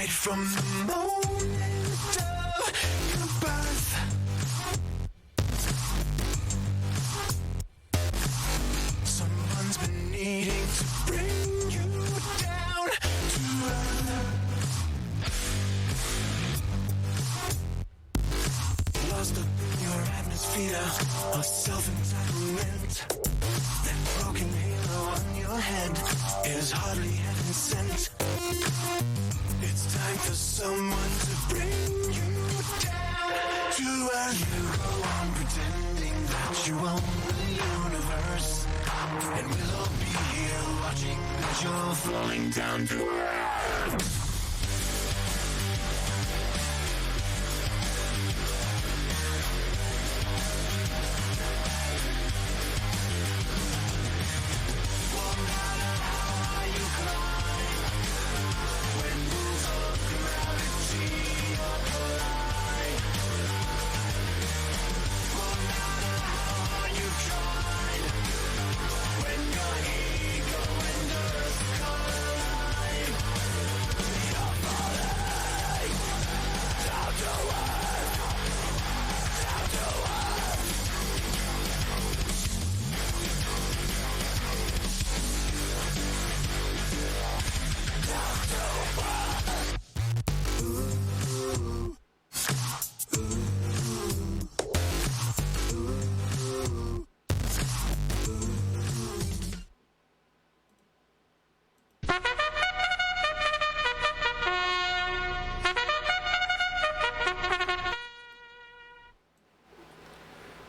From the moment of your birth, someone's been needing to bring you down to earth. Lost up in your atmosphere of self-entitlement. That broken halo on your head is hardly heaven sent. It's time for someone to bring you down to earth. You go on pretending that you own the universe, and we'll all be here watching as you're falling down to earth.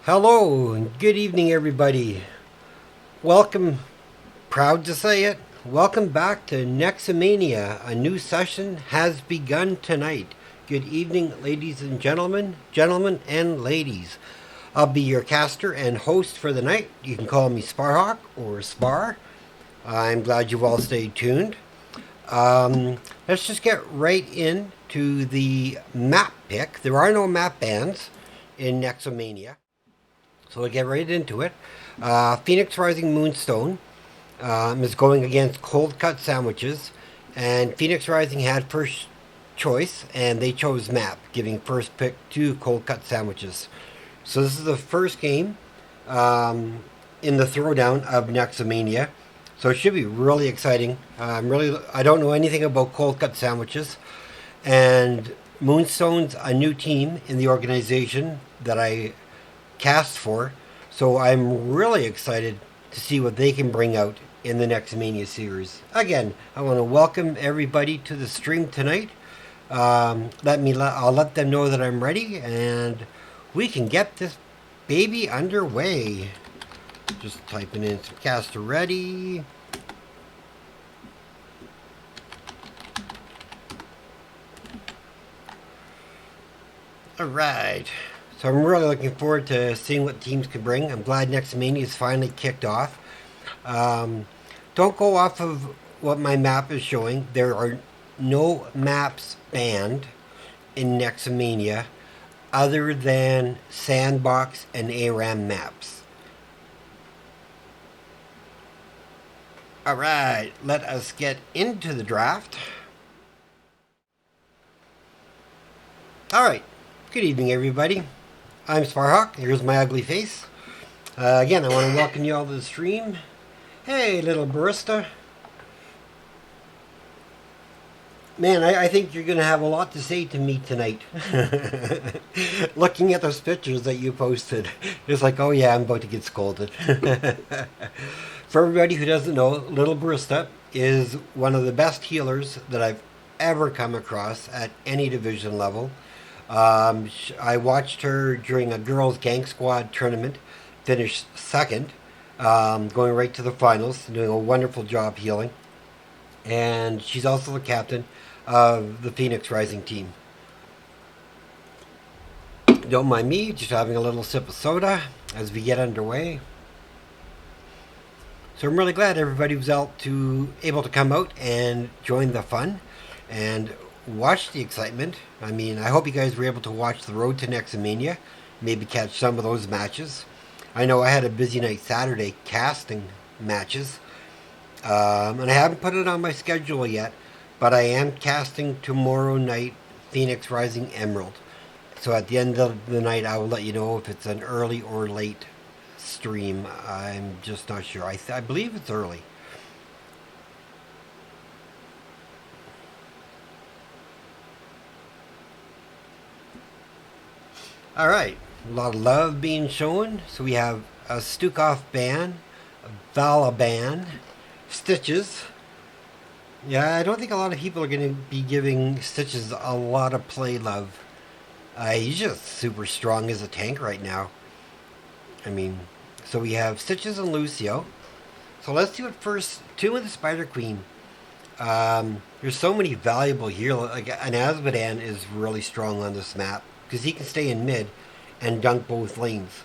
Hello and good evening, everybody. Welcome, proud to say it, welcome back to Nexomania. A new session has begun tonight. Good evening, ladies and gentlemen and ladies. I'll be your caster and host for the night. You can call me Sparhawk or Spar. I'm glad you've all stayed tuned. Let's just get right into the map pick. There are no map bans in Nexomania, so we'll get right into it. Phoenix Rising Moonstone is going against Cold Cut Sandwiches, and Phoenix Rising had first choice, and they chose map, giving first pick to Cold Cut Sandwiches. So this is the first game in the throwdown of Nexomania, so it should be really exciting. I don't know anything about Cold Cut Sandwiches, and Moonstone's a new team in the organization that I cast for, so I'm really excited to see what they can bring out in the Nexomania series. Again, I want to welcome everybody to the stream tonight. I'll let them know that I'm ready, and we can get this baby underway. Just typing in some caster ready. All right. So I'm really looking forward to seeing what teams can bring. I'm glad Nexomania is finally kicked off. Don't go off of what my map is showing. There are no maps banned in Nexomania other than Sandbox and ARAM maps. Alright, let us get into the draft. Alright, good evening, everybody. I'm Sparhawk. Here's my ugly face. Again, I want to welcome you all to the stream. Hey, little barista. Man, I think you're going to have a lot to say to me tonight. Looking at those pictures that you posted, it's like, oh yeah, I'm about to get scolded. For everybody who doesn't know, Little Barista is one of the best healers that I've ever come across at any division level. I watched her during a girls' gang squad tournament, finish second, going right to the finals, doing a wonderful job healing. And she's also the captain of the Phoenix Rising team. Don't mind me, just having a little sip of soda as we get underway. So I'm really glad everybody was able to come out and join the fun and watch the excitement. I mean, I hope you guys were able to watch the road to Nexomania, maybe catch some of those matches. I know I had a busy night Saturday casting matches, and I haven't put it on my schedule yet, but I am casting tomorrow night Phoenix Rising Emerald. So at the end of the night, I will let you know if it's an early or late stream. I'm just not sure. I believe it's early. All right, a lot of love being shown. So we have a Stukov Ban, Valaban, Stitches. Yeah, I don't think a lot of people are going to be giving Stitches a lot of play love. He's just super strong as a tank right now. I mean, so we have Stitches and Lucio. So let's do it first. Two with the Spider Queen. There's so many valuable here. Like an Azmodan is really strong on this map because he can stay in mid and dunk both lanes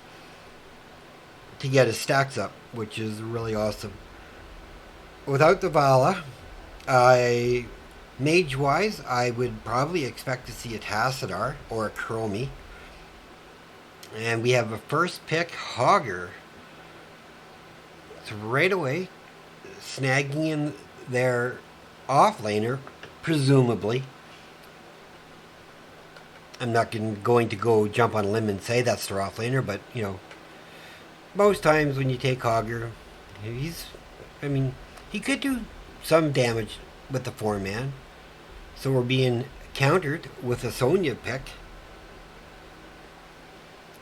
to get his stacks up, which is really awesome. Without the Vala, mage-wise, I would probably expect to see a Tassadar or a Chromie. And we have a first pick, Hogger. So right away, snagging in their offlaner, presumably. I'm not going to go jump on a limb and say that's their offlaner, but, you know, most times when you take Hogger, he could do some damage with the 4-man. So we're being countered with a Sonya pick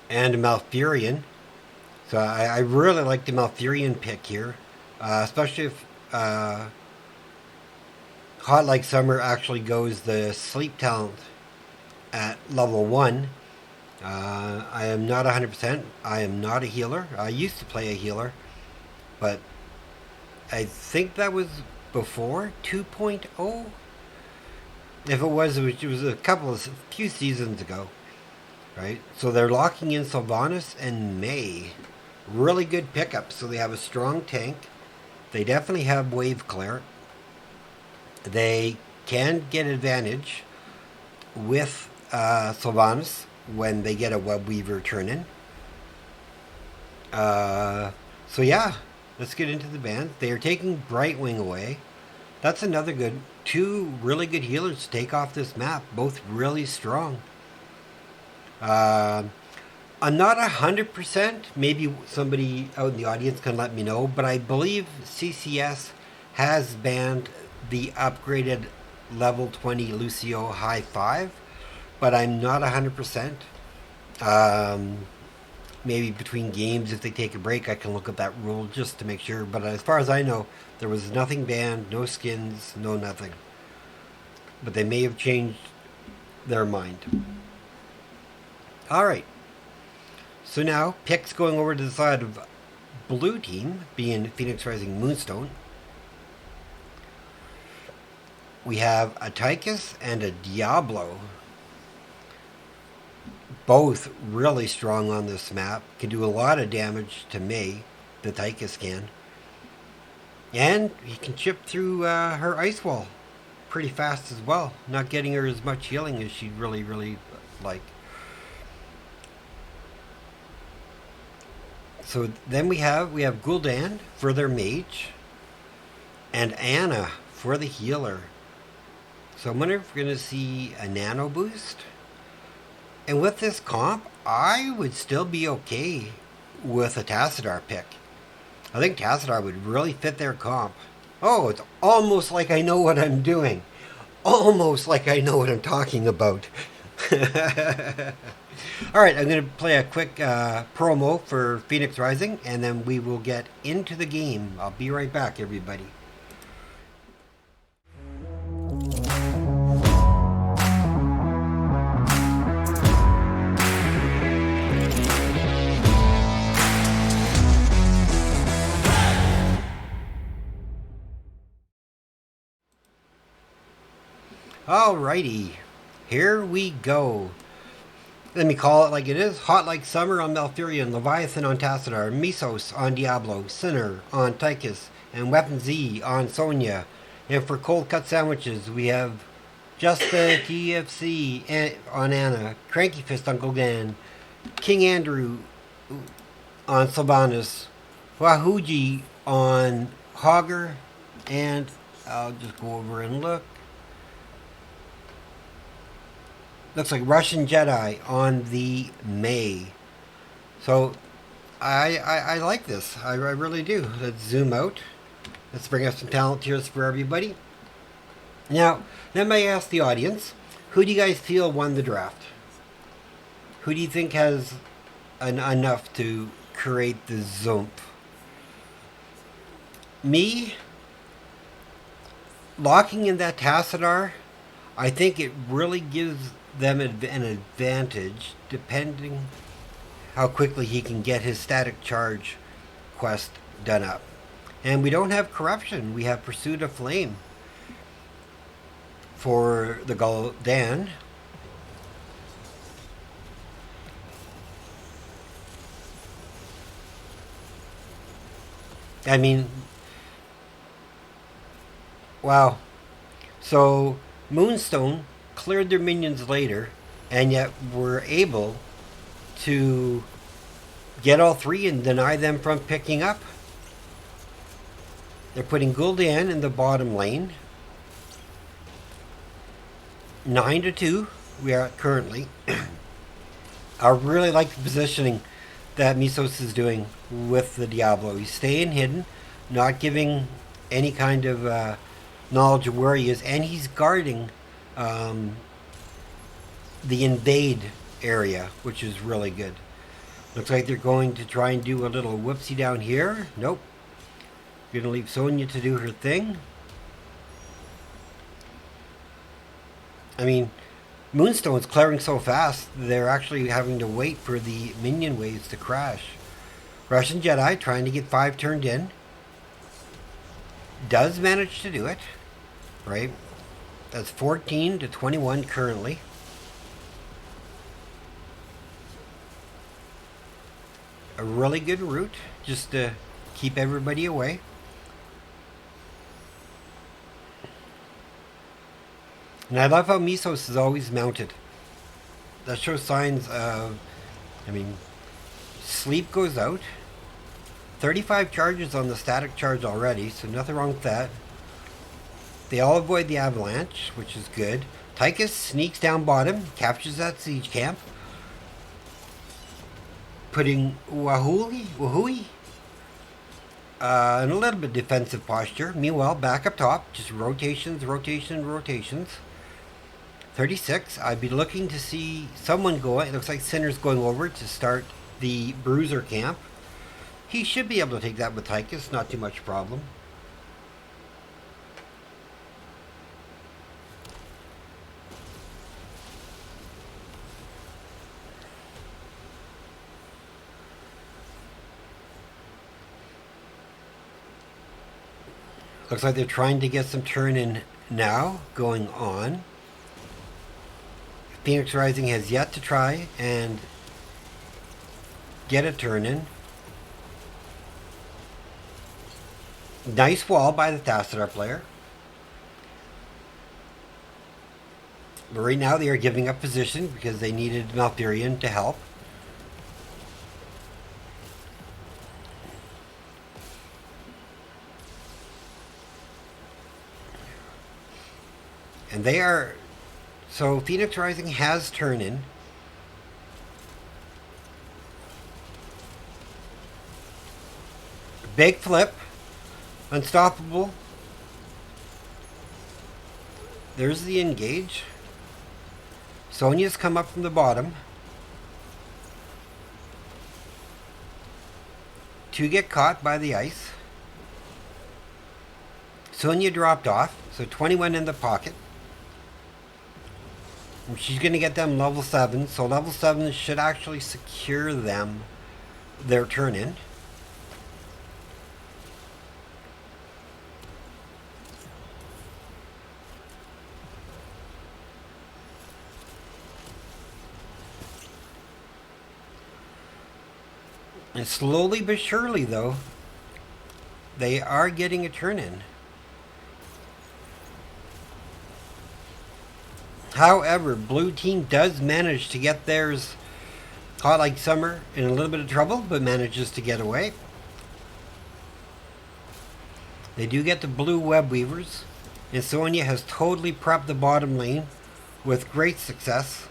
and a Malfurion. So I really like the Malfurion pick here, especially if Hot Like Summer actually goes the sleep talent at level 1. I am not 100%. I am not a healer. I used to play a healer, but I think that was before 2.0. If it was a few seasons ago, right? So they're locking in Sylvanas and May. Really good pickup. So they have a strong tank. They definitely have wave clear. They can get advantage with Sylvanas when they get a Web Weaver turn in. So yeah, let's get into the band. They are taking Brightwing away. That's another good, two really good healers to take off this map. Both really strong. I'm not 100%. Maybe somebody out in the audience can let me know. But I believe CCS has banned the upgraded level 20 Lucio High 5. But I'm not 100%. Maybe between games, if they take a break, I can look at that rule just to make sure. But as far as I know, there was nothing banned, no skins, no nothing. But they may have changed their mind. Alright. So now, picks going over to the side of blue team, being Phoenix Rising Moonstone. We have a Tychus and a Diablo. Both really strong on this map. Can do a lot of damage to May, the Tychus can. And he can chip through her ice wall pretty fast as well. Not getting her as much healing as she'd really like. So then we have Gul'dan for their mage. And Anna for the healer. So I wonder if we're going to see a nano boost. And with this comp, I would still be okay with a Tassadar pick. I think Tassadar would really fit their comp. Oh, it's almost like I know what I'm doing. almost like I know what I'm talking about. All right, I'm going to play a quick promo for Phoenix Rising, and then we will get into the game. I'll be right back, everybody. Alrighty, here we go. Let me call it like it is. Hot like summer on Malfurion, Leviathan on Tassadar, Mesos on Diablo, Sinner on Tychus, and Weapon Z on Sonya. And for cold cut sandwiches, we have Justa TFC on Anna, Cranky Fist on Gul'dan, King Andrew on Sylvanas, Wahuji on Hogger, and I'll just go over and look. Looks like Russian Jedi on the May. So I like this. I really do. Let's zoom out. Let's bring up some talent tiers for everybody. Now, let me ask the audience, who do you guys feel won the draft? Who do you think has enough to create the Zoomp? Me, locking in that Tassadar, I think it really gives them an advantage depending how quickly he can get his static charge quest done up. And we don't have corruption. We have Pursuit of Flame for the Gul'dan. I mean, wow. So Moonstone cleared their minions later, and yet were able to get all three and deny them from picking up. They're putting Gul'dan in the bottom lane. 9-2 we are currently. I really like the positioning that Mesos is doing with the Diablo. He's staying hidden, not giving any kind of knowledge of where he is, and he's guarding the invade area, which is really good. Looks like they're going to try and do a little whoopsie down here. Nope. Gonna leave Sonya to do her thing. I mean, Moonstone's clearing so fast, they're actually having to wait for the minion waves to crash. Russian Jedi trying to get 5 turned in. Does manage to do it, right? That's 14-21 currently. A really good route just to keep everybody away. And I love how Mesos is always mounted. That shows signs of, sleep goes out. 35 charges on the static charge already, so nothing wrong with that. They all avoid the avalanche, which is good. Tychus sneaks down bottom, captures that siege camp, putting Wahui in a little bit defensive posture. Meanwhile, back up top, just rotations. 36, I'd be looking to see someone go. It looks like Sinner's going over to start the Bruiser camp. He should be able to take that with Tychus, not too much problem. Looks like they're trying to get some turn in now going on. Phoenix Rising has yet to try and get a turn in. Nice wall by the Tassadar player. But right now they are giving up position because they needed Malfurion to help. And they are... So Phoenix Rising has turn in. Big flip. Unstoppable. There's the engage. Sonia's come up from the bottom to get caught by the ice. Sonia dropped off, so 21 in the pocket. And she's going to get them level 7, so level 7 should actually secure them their turn in. And slowly but surely, though, they are getting a turn in. However, blue team does manage to get theirs caught like summer in a little bit of trouble, but manages to get away. They do get the blue web weavers, and Sonia has totally prepped the bottom lane with great success.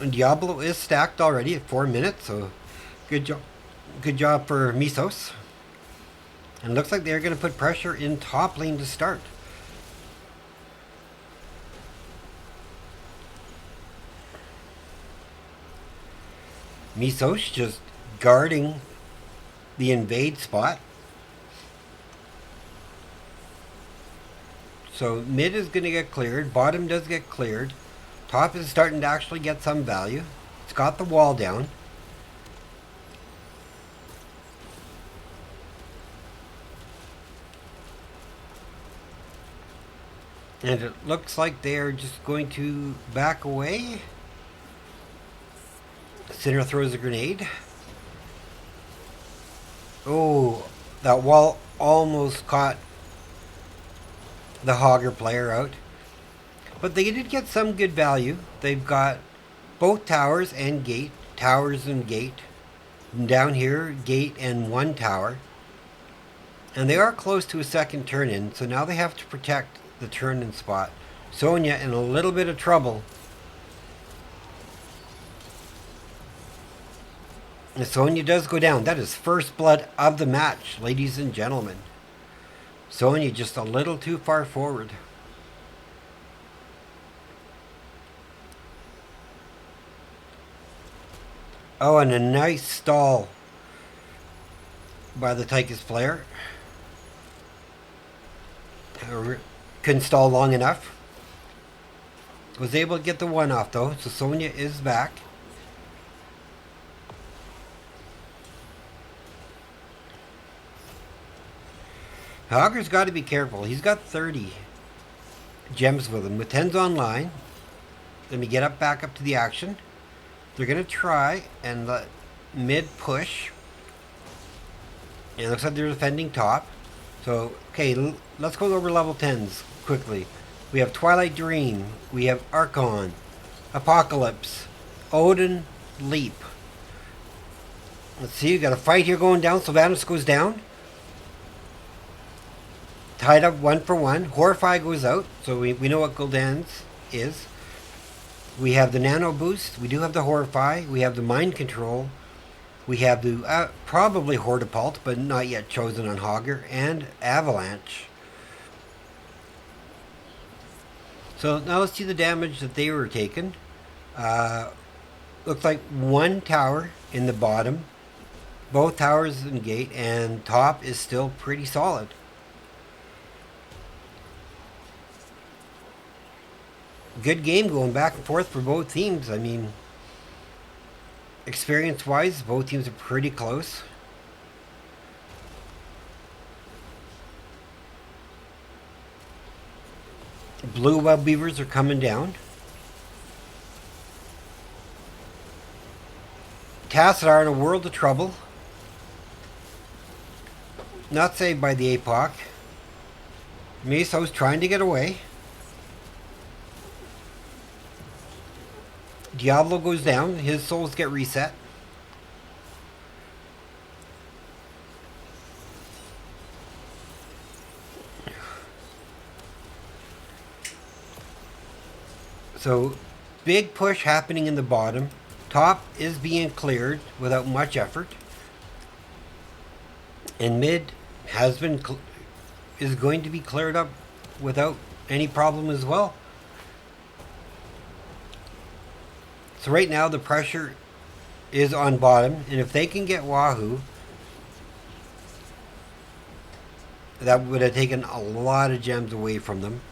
And Diablo is stacked already at 4 minutes, so good job for Misos. And looks like they're going to put pressure in top lane to start. Misos just guarding the invade spot. So mid is going to get cleared, bottom does get cleared. Top is starting to actually get some value. It's got the wall down. And it looks like they are just going to back away. Sinner throws a grenade. Oh, that wall almost caught the Hogger player out. But they did get some good value. They've got both towers and gate. Towers and gate. And down here, gate and one tower. And they are close to a second turn in, so now they have to protect the turn in spot. Sonia in a little bit of trouble. And Sonia does go down. That is first blood of the match, ladies and gentlemen. Sonia just a little too far forward. Oh, and a nice stall by the Tychus player. Couldn't stall long enough. Was able to get the one off though, so Sonia is back. Hogger's got to be careful. He's got 30 gems with him. With 10's online. Let me get back up to the action. They're going to try and let mid push. And it looks like they're defending top. So, okay, let's go over level 10s quickly. We have Twilight Dream. We have Archon. Apocalypse. Odin. Leap. Let's see, we got a fight here going down. Sylvanas goes down. Tied up 1 for 1. Horrify goes out. So we know what Gul'dan's is. We have the Nano Boost. We do have the Horrify. We have the Mind Control. We have the probably Hortipult, but not yet chosen on Hogger. And Avalanche. So now let's see the damage that they were taking. Looks like one tower in the bottom. Both towers in gate. And top is still pretty solid. Good game going back and forth for both teams. I mean, experience-wise, both teams are pretty close. Blue web weavers are coming down. Tacet are in a world of trouble. Not saved by the APOC. Meso's trying to get away. Diablo goes down. His souls get reset. So, big push happening in the bottom. Top is being cleared without much effort. And mid has been is going to be cleared up without any problem as well. So right now the pressure is on bottom, and if they can get Wahoo, that would have taken a lot of gems away from them.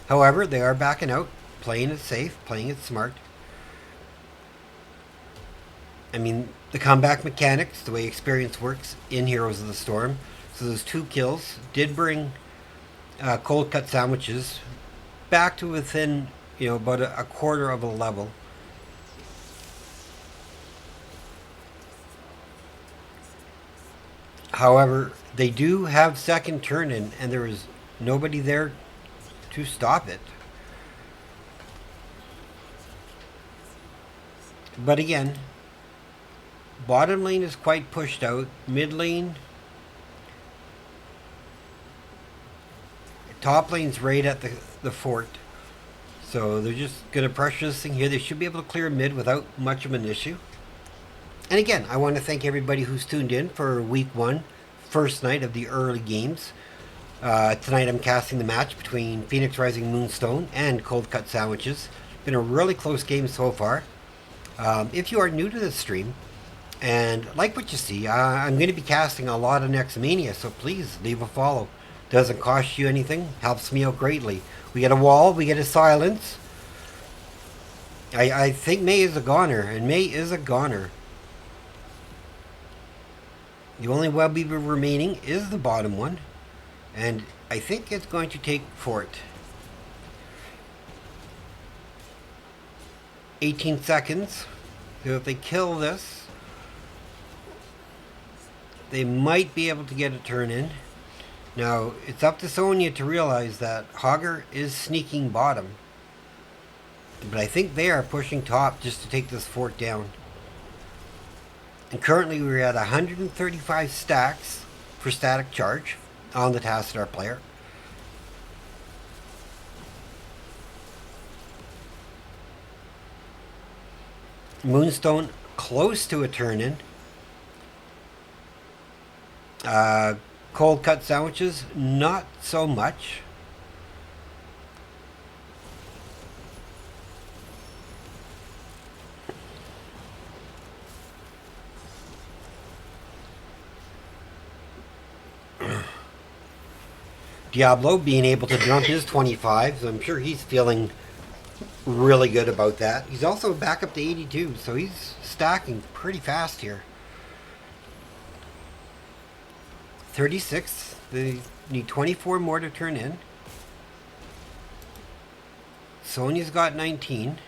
However, they are backing out, playing it safe, playing it smart. I mean, the comeback mechanics, the way experience works in Heroes of the Storm. So those 2 kills did bring cold cut sandwiches back to within, about a quarter of a level. However, they do have second turn in, and there is nobody there to stop it. But again, bottom lane is quite pushed out. Mid lane, top lane's right at the fort. So they're just going to pressure this thing here. They should be able to clear mid without much of an issue. And again, I want to thank everybody who's tuned in for week 1, first night of the early games. Tonight I'm casting the match between Phoenix Rising Moonstone and Cold Cut Sandwiches. Been a really close game so far. If you are new to this stream and like what you see, I'm going to be casting a lot of Nexomania, so please leave a follow. Doesn't cost you anything, helps me out greatly. We get a wall, we get a silence. I think May is a goner, and May is a goner. The only web weaver remaining is the bottom one, and I think it's going to take fort. 18 seconds. So if they kill this, they might be able to get a turn in. Now, it's up to Sonya to realize that Hogger is sneaking bottom. But I think they are pushing top just to take this fort down. And currently we're at 135 stacks for static charge on the Tassadar player. Moonstone close to a turn in. Cold cut sandwiches, not so much. Diablo being able to jump his 25, so I'm sure he's feeling really good about that. He's also back up to 82, so he's stacking pretty fast here. 36, they need 24 more to turn in. Sonya's got 19.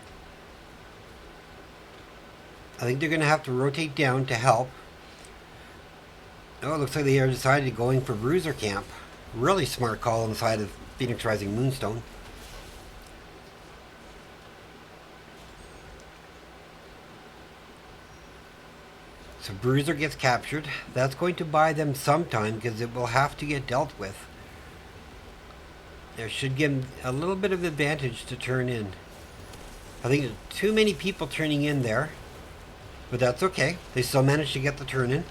I think they're going to have to rotate down to help. Oh, it looks like they are decided going for Bruiser Camp. Really smart call on the side of Phoenix Rising Moonstone. So Bruiser gets captured. That's going to buy them some time because it will have to get dealt with. There should give them a little bit of advantage to turn in. I think there's too many people turning in there. But that's okay. They still managed to get the turn in.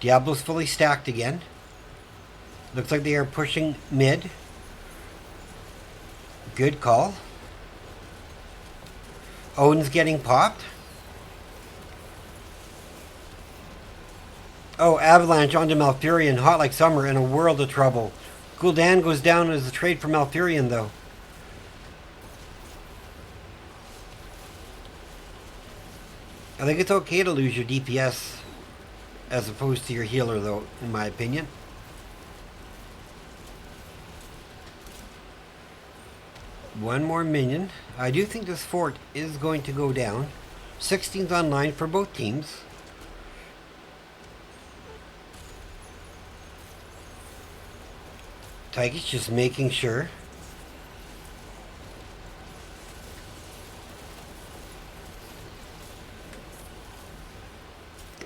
Diablo's fully stacked again. Looks like they are pushing mid. Good call. Odin's getting popped. Oh, Avalanche onto Malfurion. Hot like summer in a world of trouble. Gul'dan goes down as a trade for Malfurion, though. I think it's okay to lose your DPS as opposed to your healer, though, in my opinion. One more minion. I do think this fort is going to go down. 16's online for both teams. Tyke's just making sure.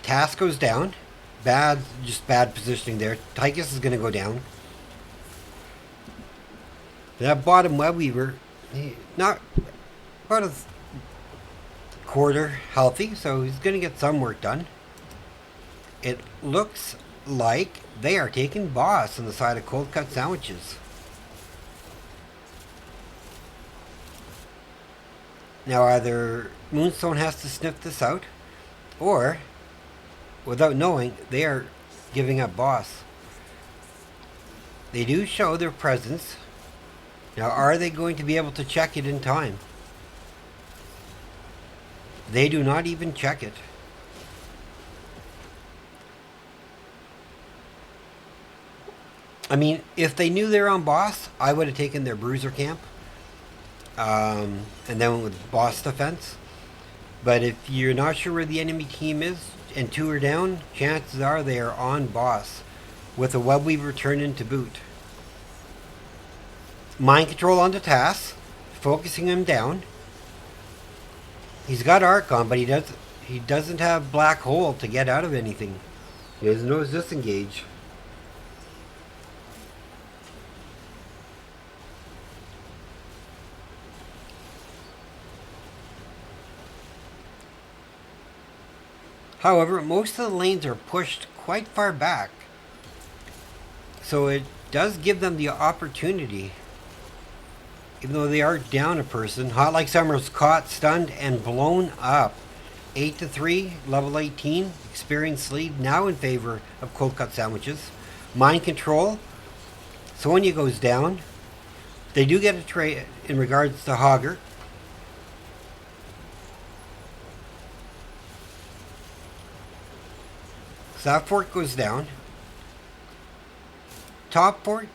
Task goes down. Just bad positioning there. Tychus is going to go down. That bottom web weaver, not about a quarter healthy, so he's going to get some work done. It looks like they are taking boss on the side of cold cut sandwiches. Now either Moonstone has to sniff this out, or without knowing, they are giving up boss. They do show their presence. Now are they going to be able to check it in time? They do not even check it. I mean, if they knew they were on boss, I would have taken their bruiser camp. And then went with boss defense. But if you're not sure where the enemy team is and two are down, chances are they are on boss with a web weaver turned into boot. Mind control onto Tass, focusing him down. He's got arc on, but he doesn't have black hole to get out of anything. He has no disengage. However, most of the lanes are pushed quite far back, so it does give them the opportunity, even though they are down a person. Hot Like Summer's caught, stunned, and blown up. 8-3, level 18, experience lead now in favor of cold cut sandwiches. Mind control, Sonya goes down. They do get a trade in regards to Hogger. That fort goes down. Top fort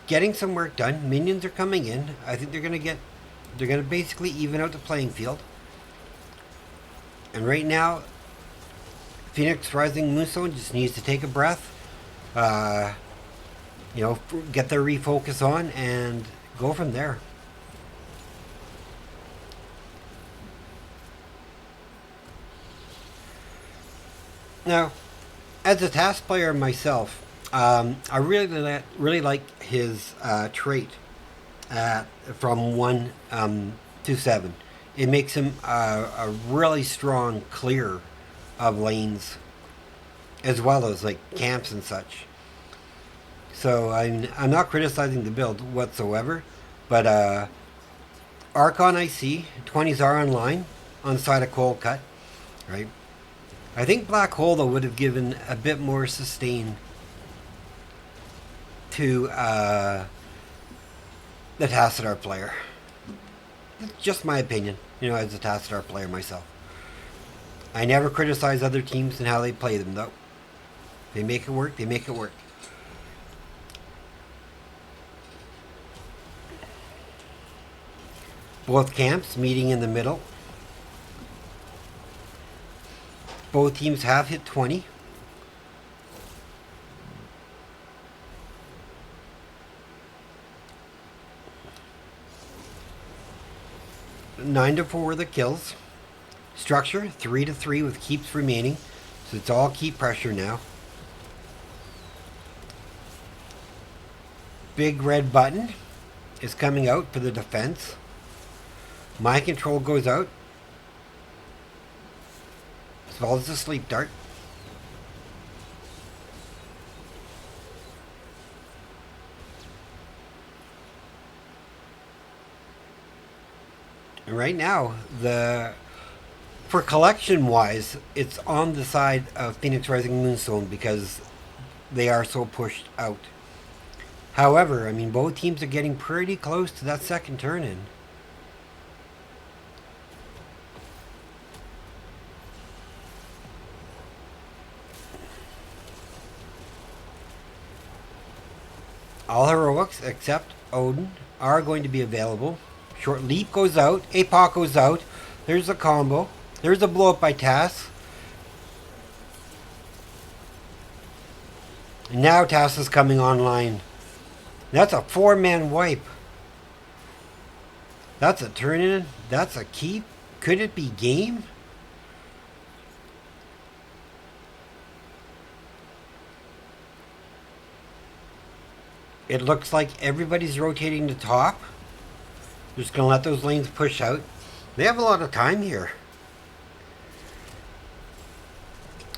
getting some work done. Minions are coming in. I think they're gonna basically even out the playing field. And right now, Phoenix Rising Moonstone just needs to take a breath. Get their refocus on and go from there. Now, as a task player myself, I really like his trait from 1 to 7. It makes him a really strong clear of lanes, as well as like camps and such. So I'm not criticizing the build whatsoever, but Archon I see 20s are online on the side of cold cut, right? I think Black Hole, though, would have given a bit more sustain to the Tassadar player. That's just my opinion, as a Tassadar player myself. I never criticize other teams and how they play them, though. They make it work, they make it work. Both camps meeting in the middle. Both teams have hit 20. Nine to 4 the kills. Structure 3-3 with keeps remaining. So it's all keep pressure now. Big red button is coming out for the defense. Mind control goes out, as well as the sleep dart. And right now, for collection wise, it's on the side of Phoenix Rising Moonstone because they are so pushed out. However, I mean, both teams are getting pretty close to that second turn in. All heroics except Odin are going to be available. Short leap goes out. APOC goes out. There's a combo. There's a blow up by Tass. And now Tass is coming online. That's a 4-man wipe. That's a turn in. That's a keep. Could it be game? It looks like everybody's rotating to top. Just going to let those lanes push out. They have a lot of time here.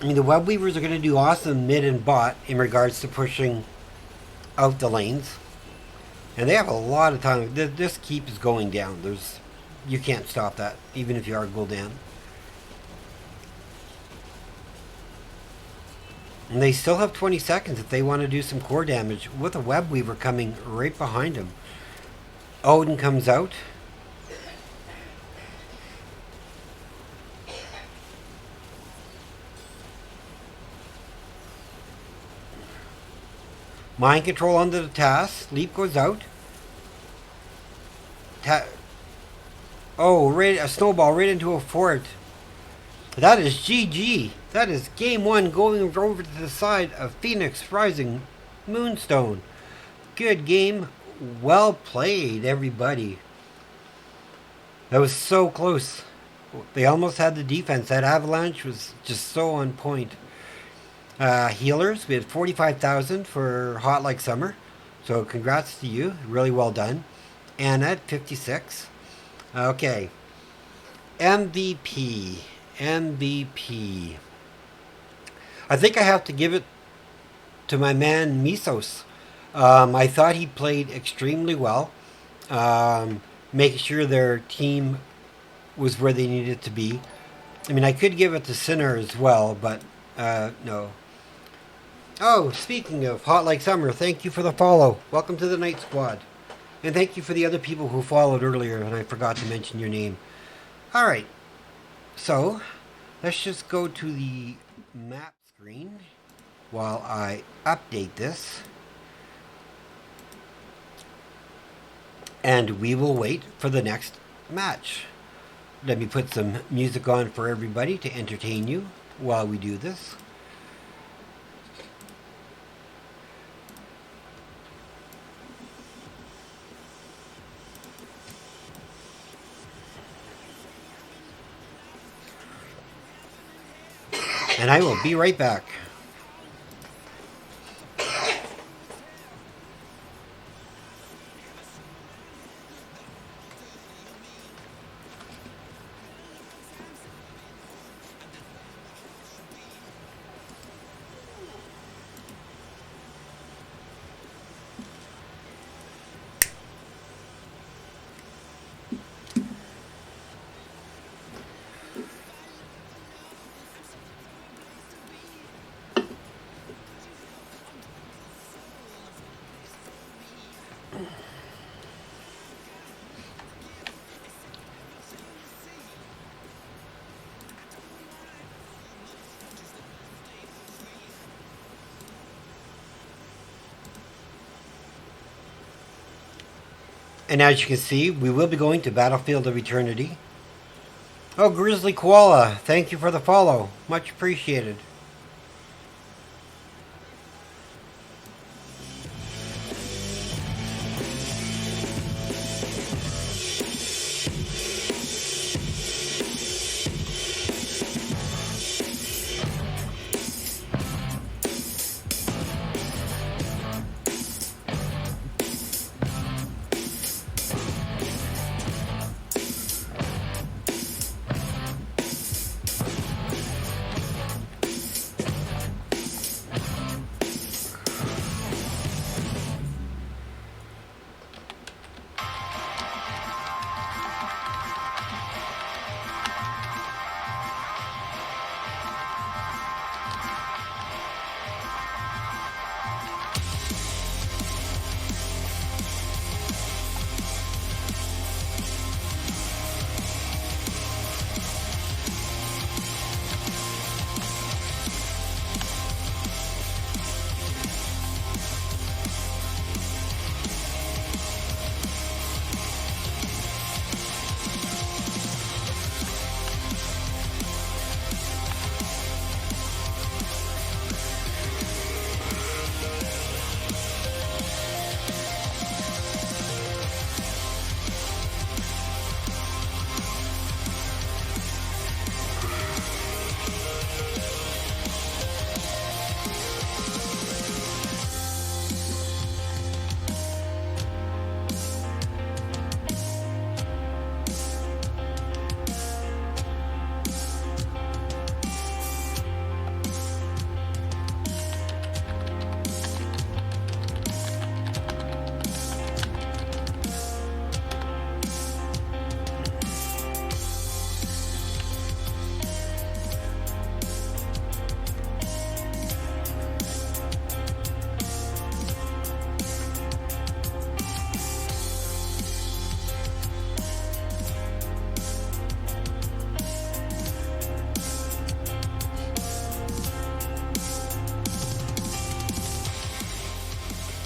I mean, the web weavers are going to do awesome mid and bot in regards to pushing out the lanes. And they have a lot of time. This keep is going down. You can't stop that, even if you are Gul'dan. And they still have 20 seconds if they want to do some core damage with a web weaver coming right behind him. Odin comes out. Mind control under the task. Leap goes out. A snowball right into a fort. That is GG. That is game one going over to the side of Phoenix Rising Moonstone. Good game. Well played, everybody. That was so close. They almost had the defense. That avalanche was just so on point. Healers, we had 45,000 for Hot Like Summer. So congrats to you. Really well done. Anna at 56. Okay. MVP. I think I have to give it to my man Misos. I thought he played extremely well. Making sure their team was where they needed to be. I mean, I could give it to Sinner as well, but no. Oh, speaking of Hot Like Summer, thank you for the follow. Welcome to the Night Squad. And thank you for the other people who followed earlier, and I forgot to mention your name. Alright, so let's just go to the map screen while I update this. And we will wait for the next match. Let me put some music on for everybody to entertain you while we do this. And I will be right back. And as you can see, we will be going to Battlefield of Eternity. Oh, Grizzly Koala, thank you for the follow. Much appreciated.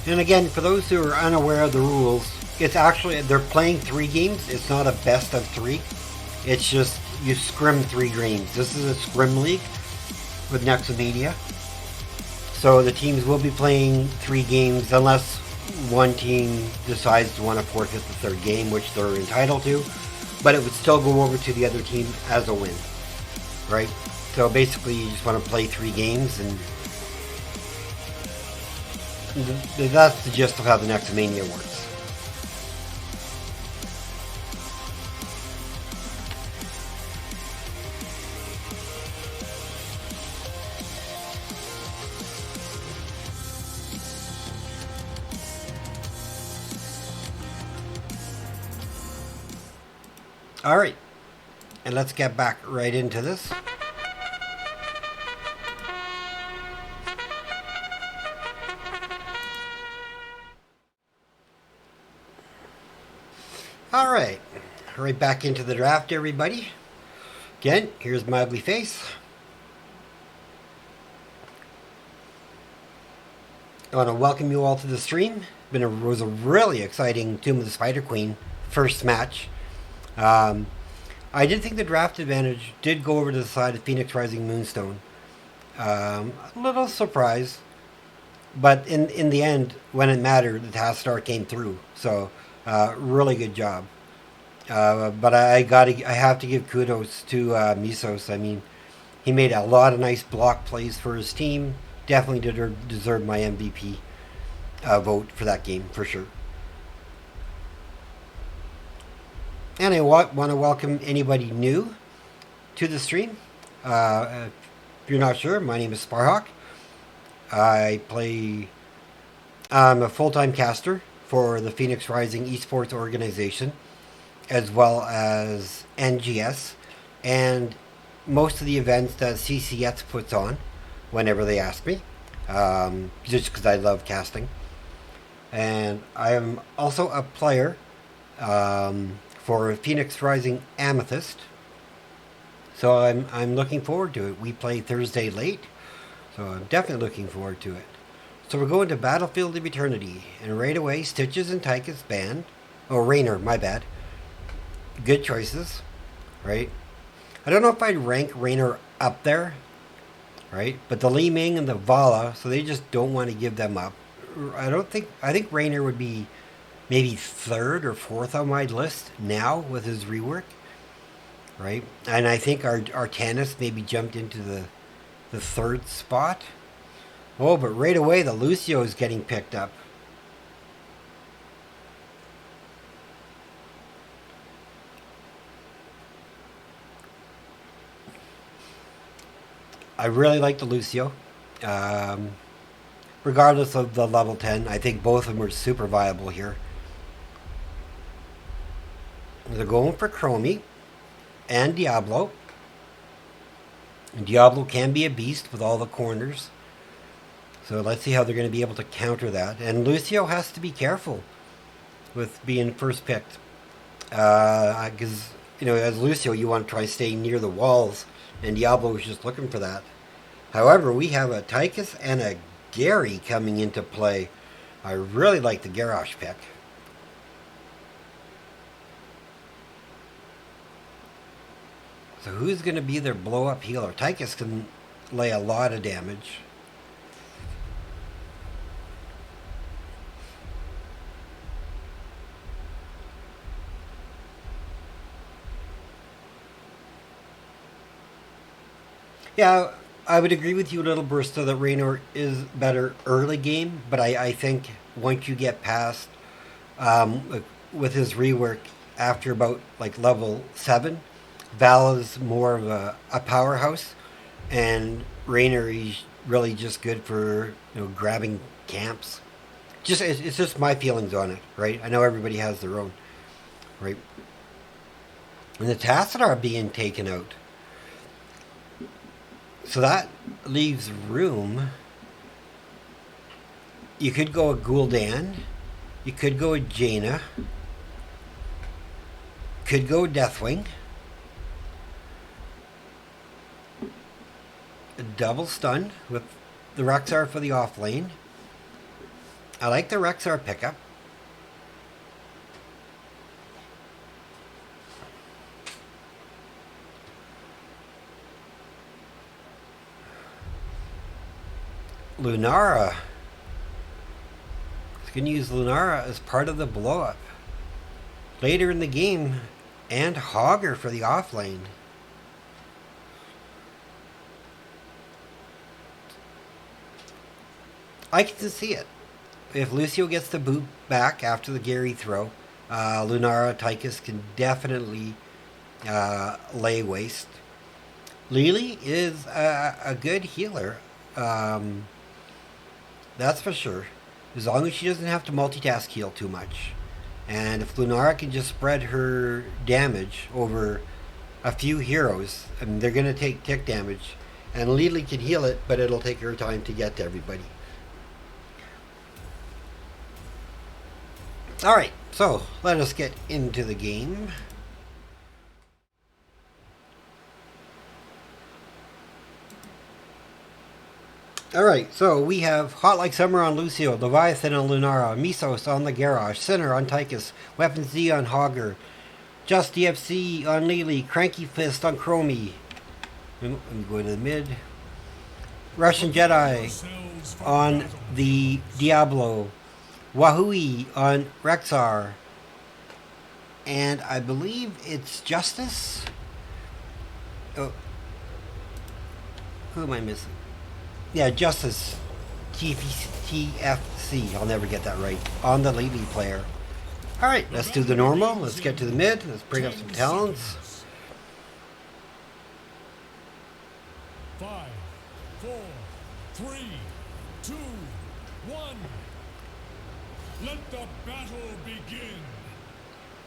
And again, for those who are unaware of the rules, it's actually, they're playing 3 games. It's not a best of 3. It's just you scrim 3 games. This is a scrim league with Nexomania. So the teams will be playing 3 games unless one team decides to want to forfeit the 3rd game, which they're entitled to. But it would still go over to the other team as a win. Right? So basically you just want to play 3 games, and that's the gist of how the Nexomania works. Alright, and let's get back right into this. Alright, right back into the draft, everybody. Again, here's my ugly face. I want to welcome you all to the stream. It was a really exciting Tomb of the Spider Queen first match. I did think the draft advantage did go over to the side of Phoenix Rising Moonstone. A little surprised, but in the end, when it mattered, the Task Star came through. So, really good job. But I have to give kudos to Misos. I mean, he made a lot of nice block plays for his team. Definitely deserve my MVP vote for that game, for sure. And I want to welcome anybody new to the stream. If you're not sure, my name is Sparhawk. I'm a full-time caster for the Phoenix Rising Esports organization, as well as NGS, and most of the events that CCS puts on whenever they ask me, just because I love casting. And I am also a player for Phoenix Rising Amethyst, so I'm looking forward to it. We play Thursday late, so I'm definitely looking forward to it. So we're going to Battlefield of Eternity, and right away, Stitches and Tychus banned. Oh, Raynor, my bad. Good choices, right? I don't know if I'd rank Raynor up there, right? But the Li Ming and the Vala, so they just don't want to give them up. I think Raynor would be maybe 3rd or 4th on my list now with his rework, right? And I think our Tannis maybe jumped into the 3rd spot. Oh, but right away the Lucio is getting picked up. I really like the Lucio. Regardless of the level 10, I think both of them are super viable here. They're going for Chromie and Diablo. And Diablo can be a beast with all the corners. So let's see how they're going to be able to counter that. And Lucio has to be careful with being first picked. Because, as Lucio, you want to try staying near the walls. And Diablo is just looking for that. However, we have a Tychus and a Gary coming into play. I really like the Garrosh pick. So who's going to be their blow-up healer? Tychus can lay a lot of damage. Yeah, I would agree with you, Little Bursta, that Raynor is better early game, but I think once you get past, with his rework, after about level 7, Vala's more of a powerhouse, and Raynor is really just good for grabbing camps. It's just my feelings on it, right? I know everybody has their own, right? And the Tassadar are being taken out. So that leaves room. You could go a Gul'dan. You could go a Jaina. Could go Deathwing. A double stun with the Rexar for the off lane. I like the Rexar pickup. Lunara. It's going to use Lunara as part of the blow-up. Later in the game, and Hogger for the offlane. I can see it. If Lucio gets the boot back after the Gary throw, Lunara Tychus can definitely lay waste. Lily is a good healer. That's for sure. As long as she doesn't have to multitask heal too much. And if Lunara can just spread her damage over a few heroes, I mean, they're going to take tick damage. And Lily can heal it, but it'll take her time to get to everybody. Alright, so let us get into the game. Alright, so we have Hot Like Summer on Lucio, Leviathan on Lunara, Mesos on the Garage, Sinner on Tychus, Weapon Z on Hogger, Just DFC on Lily, Cranky Fist on Chromie. I'm going to the mid. Russian Jedi on the Diablo, Wahui on Rexar, and I believe it's Justice. Oh, who am I missing? Yeah, Justice TFC. I'll never get that right. On the Lily player. Alright, let's do the normal. Let's get to the mid. Let's bring up some talents. 5, 4, 3, 2, 1. Let the battle begin.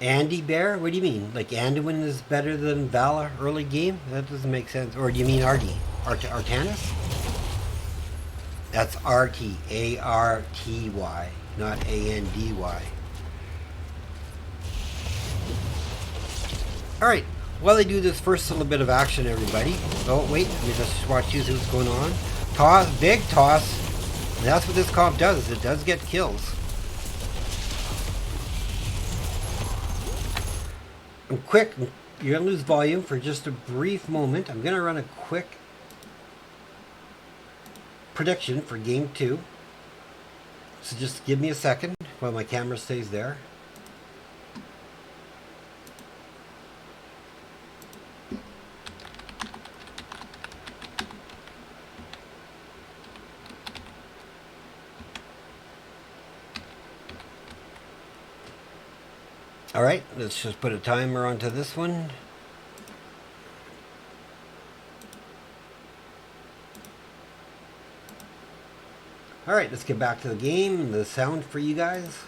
Andy Bear? What do you mean? Like Anduin is better than Vala early game? That doesn't make sense. Or do you mean Artie? Artanis? That's Arty. A-R-T-Y. Not A-N-D-Y. Alright. While I do this first little bit of action, everybody. Oh, wait. Let me just watch you see what's going on. Toss. Big toss. And that's what this comp does. It does get kills. And quick. You're going to lose volume for just a brief moment. I'm going to run a quick prediction for game 2. So just give me a second while my camera stays there. Alright, let's just put a timer onto this one. Alright, let's get back to the game, the sound for you guys.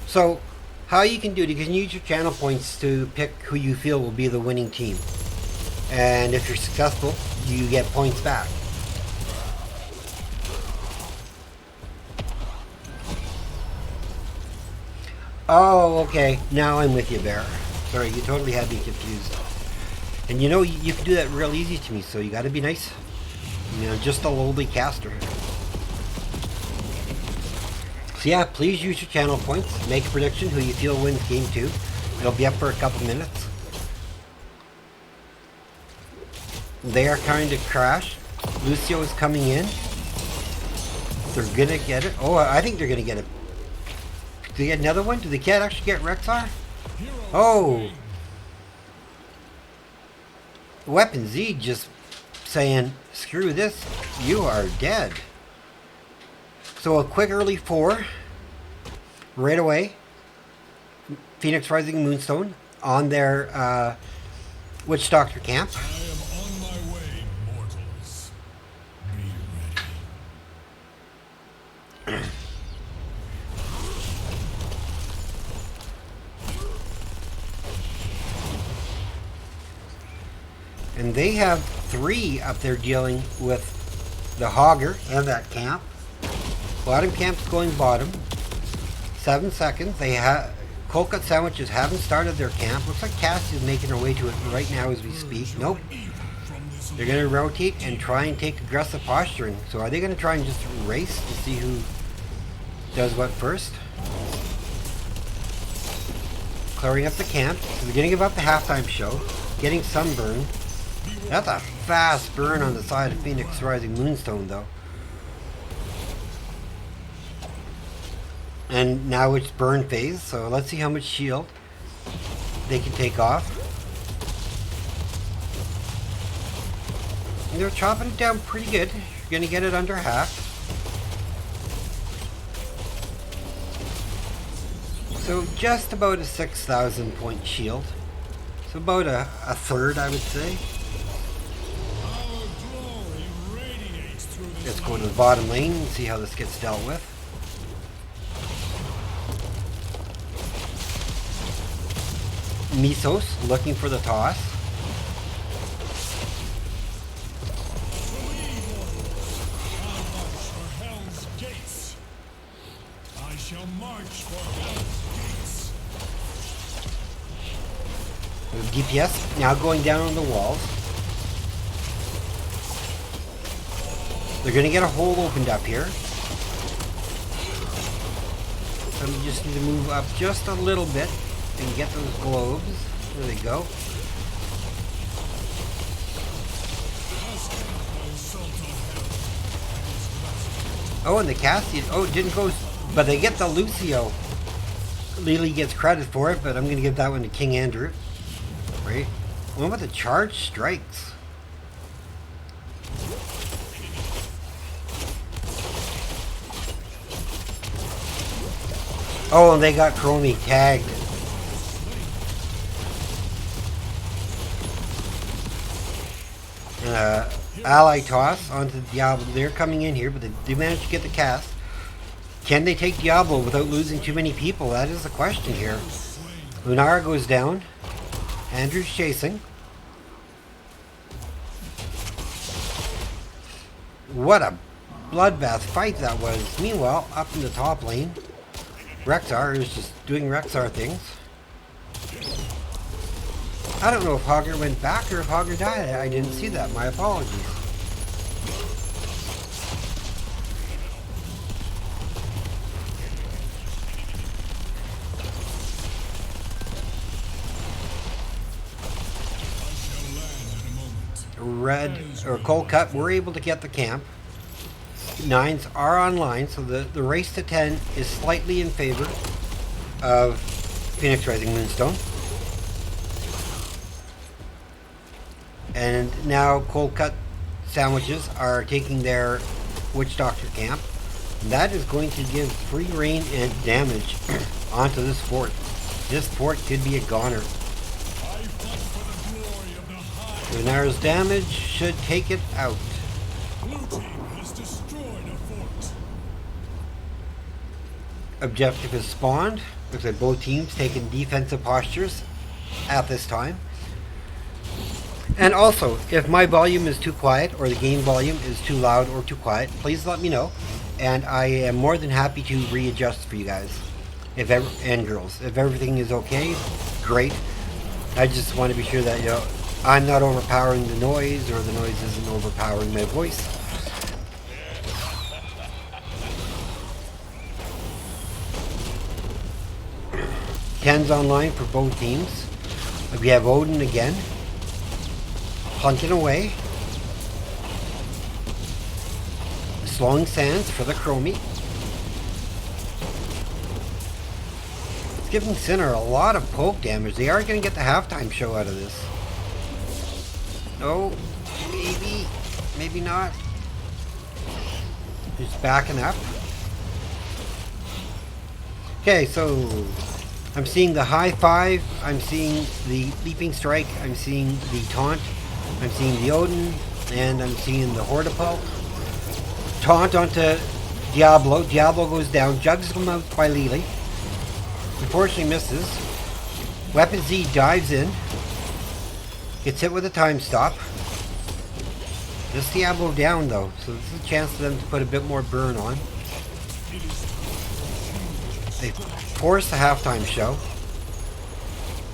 So, how you can do it, you can use your channel points to pick who you feel will be the winning team. And if you're successful, you get points back. Oh, okay. Now I'm with you, Bear. Sorry, you totally had me confused. And you know, you can do that real easy to me, so you gotta be nice. You know, just a lowly caster. So yeah, please use your channel points. Make a prediction who you feel wins game 2. It'll be up for a couple minutes. They are kind of crashed. Lucio is coming in. They're gonna get it. Oh, I think they're gonna get it. Do they get another one? Do they can't actually get Rexar? Oh! Weapon Z just saying, screw this, you are dead. So a quick early 4. Right away. Phoenix Rising Moonstone on their Witch Doctor camp. I am on my way, mortals. Be ready. And they have 3 up there dealing with the Hogger and that camp. Bottom camp's going bottom. 7 seconds. They have Cold Cut Sandwiches haven't started their camp. Looks like Cass is making her way to it right now as we speak. Nope. They're going to rotate and try and take aggressive posturing. So are they going to try and just race to see who does what first? Clearing up the camp. So they're going to give up the halftime show. Getting some burn. That's a fast burn on the side of Phoenix Rising Moonstone though. And now it's burn phase. So let's see how much shield they can take off. And they're chopping it down pretty good. You're going to get it under half. So just about a 6,000 point shield. So about a third, I would say. Let's go to the bottom lane and see how this gets dealt with. Misos looking for the toss. DPS now going down on the walls. They're going to get a hole opened up here. So we just need to move up just a little bit and get those globes. There they go. Oh, and the Cassian. Oh, it didn't go. But they get the Lucio. Lily gets credit for it, but I'm going to give that one to King Andrew. Right? One with the charge strikes. Oh, and they got Chromie tagged. Ally toss onto Diablo. They're coming in here, but they managed to get the cast. Can they take Diablo without losing too many people? That is the question here. Lunara goes down. Andrew's chasing. What a bloodbath fight that was. Meanwhile, up in the top lane, Rexar is just doing Rexar things. I don't know if Hogger went back or if Hogger died. I didn't see that. My apologies. Red or Cold Cut were able to get the camp. Nines are online, so the race to 10 is slightly in favor of Phoenix Rising Moonstone. And now Cold Cut Sandwiches are taking their Witch Doctor camp. And that is going to give free reign and damage onto this fort. This fort could be a goner. Lunara's damage should take it out. Objective is spawned. Looks like both teams taking defensive postures at this time. And also, if my volume is too quiet or the game volume is too loud or too quiet, please let me know. And I am more than happy to readjust for you guys. And girls. If everything is okay, great. I just want to be sure that, you know, I'm not overpowering the noise, or the noise isn't overpowering my voice. Ken's online for both teams. We have Odin again. Hunting away. Slowing Sands for the Chromie. It's giving Sinner a lot of poke damage. They are going to get the halftime show out of this. No, maybe, maybe not. Just backing up. Okay, so I'm seeing the high five, I'm seeing the leaping strike, I'm seeing the taunt, I'm seeing the Odin, and I'm seeing the Hortipulse. Taunt onto Diablo. Diablo goes down, jugs him out by Lily. Unfortunately misses. Weapon Z dives in. Gets hit with a time stop. This Diablo down though, so this is a chance for them to put a bit more burn on. They force the halftime show.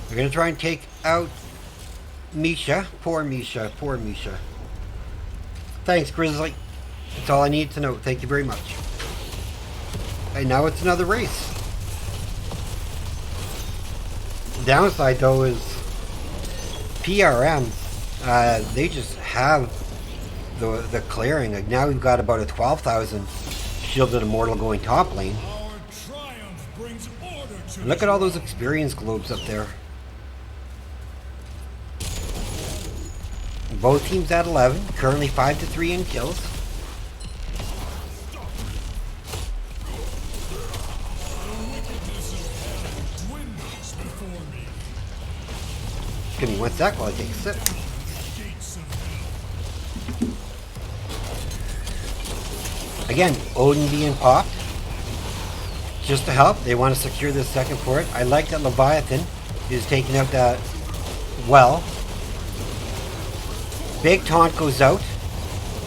They're going to try and take out Misha. Poor Misha, poor Misha. Thanks, Grizzly. That's all I need to know. Thank you very much. And now it's another race. The downside, though, is PRM. They just have the clearing. Like now we've got about a 12,000 shielded immortal going top lane. Our triumph brings order to Look at all those experience globes up there. Both teams at 11, currently 5-3 in kills. Give me 1 sec while I take a sip. Again, Odin being popped. Just to help, they want to secure this second fort. I like that Leviathan is taking out that well. Big taunt goes out.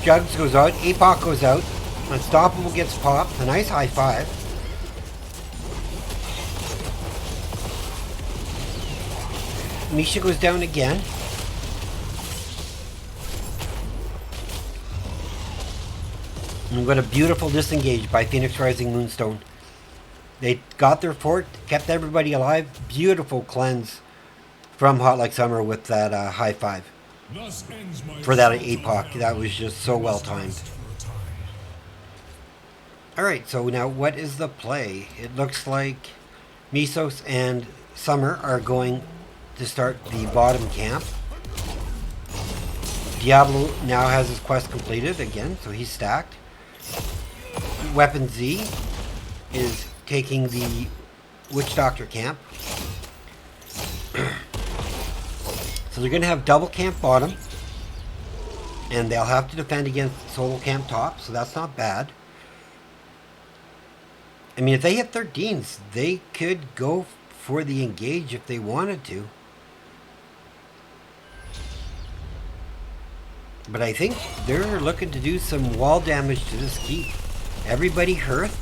Jugs goes out. Apoc goes out. Unstoppable gets popped. A nice high five. Misha goes down again. And we've got a beautiful disengage by Phoenix Rising Moonstone. They got their fort, kept everybody alive. Beautiful cleanse from Hot Like Summer with that high five. For that APOC, that was just so well timed. Alright, so now what is the play? It looks like Mesos and Summer are going to start the bottom camp. Diablo now has his quest completed again, so he's stacked. Weapon Z is taking the Witch Doctor camp. So they're going to have double camp bottom. And they'll have to defend against solo camp top, so that's not bad. I mean, if they hit 13s, they could go for the engage if they wanted to. But I think they're looking to do some wall damage to this keep. Everybody hearthed.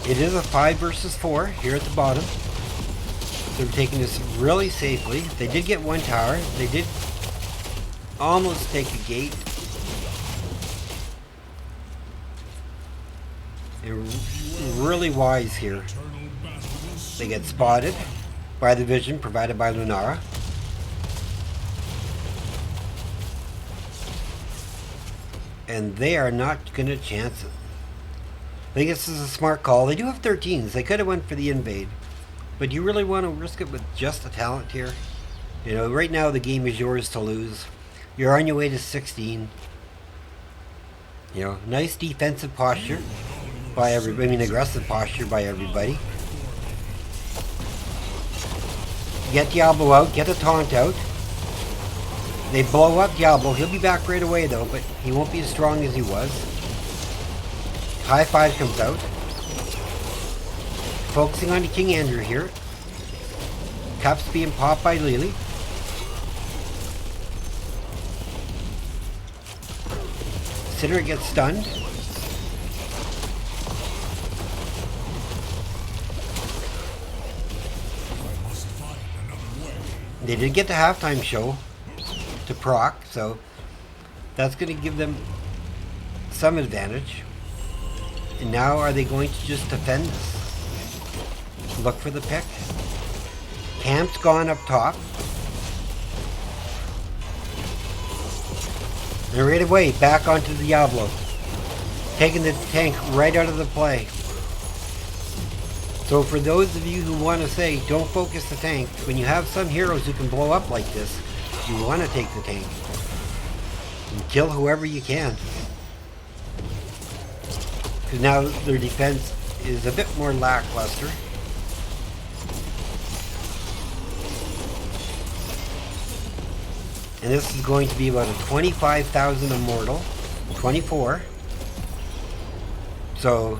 It is a 5 versus 4 here at the bottom. They're taking this really safely. They did get 1 tower. They did almost take a gate. They're really wise here. They get spotted by the vision provided by Lunara. And they are not going to chance it. I think this is a smart call. They do have 13s. They could have went for the invade. But do you really want to risk it with just a talent here? You know, right now the game is yours to lose. You're on your way to 16. You know, nice defensive posture by everybody. I mean, aggressive posture by everybody. Get Diablo out. Get the taunt out. They blow up Diablo. He'll be back right away though, but he won't be as strong as he was. High five comes out. Focusing on the King Andrew here. Cups being popped by Lily. Sitter gets stunned. They did get the halftime show to proc, so that's going to give them some advantage. And now are they going to just defend this? Look for the pick. Camp's gone up top. And right away, back onto the Diablo. Taking the tank right out of the play. So for those of you who want to say, don't focus the tank, when you have some heroes who can blow up like this, you want to take the tank. And kill whoever you can. Because now their defense is a bit more lackluster. And this is going to be about a 25,000 immortal. 24. So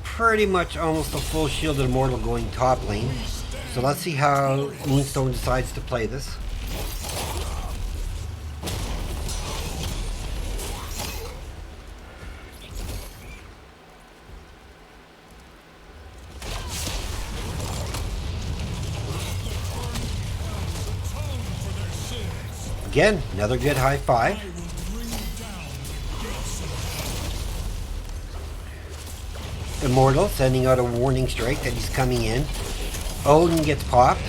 pretty much almost a full shielded immortal going top lane. So let's see how Moonstone decides to play this. Again, another good high five. Immortal sending out a warning strike that he's coming in. Odin gets popped.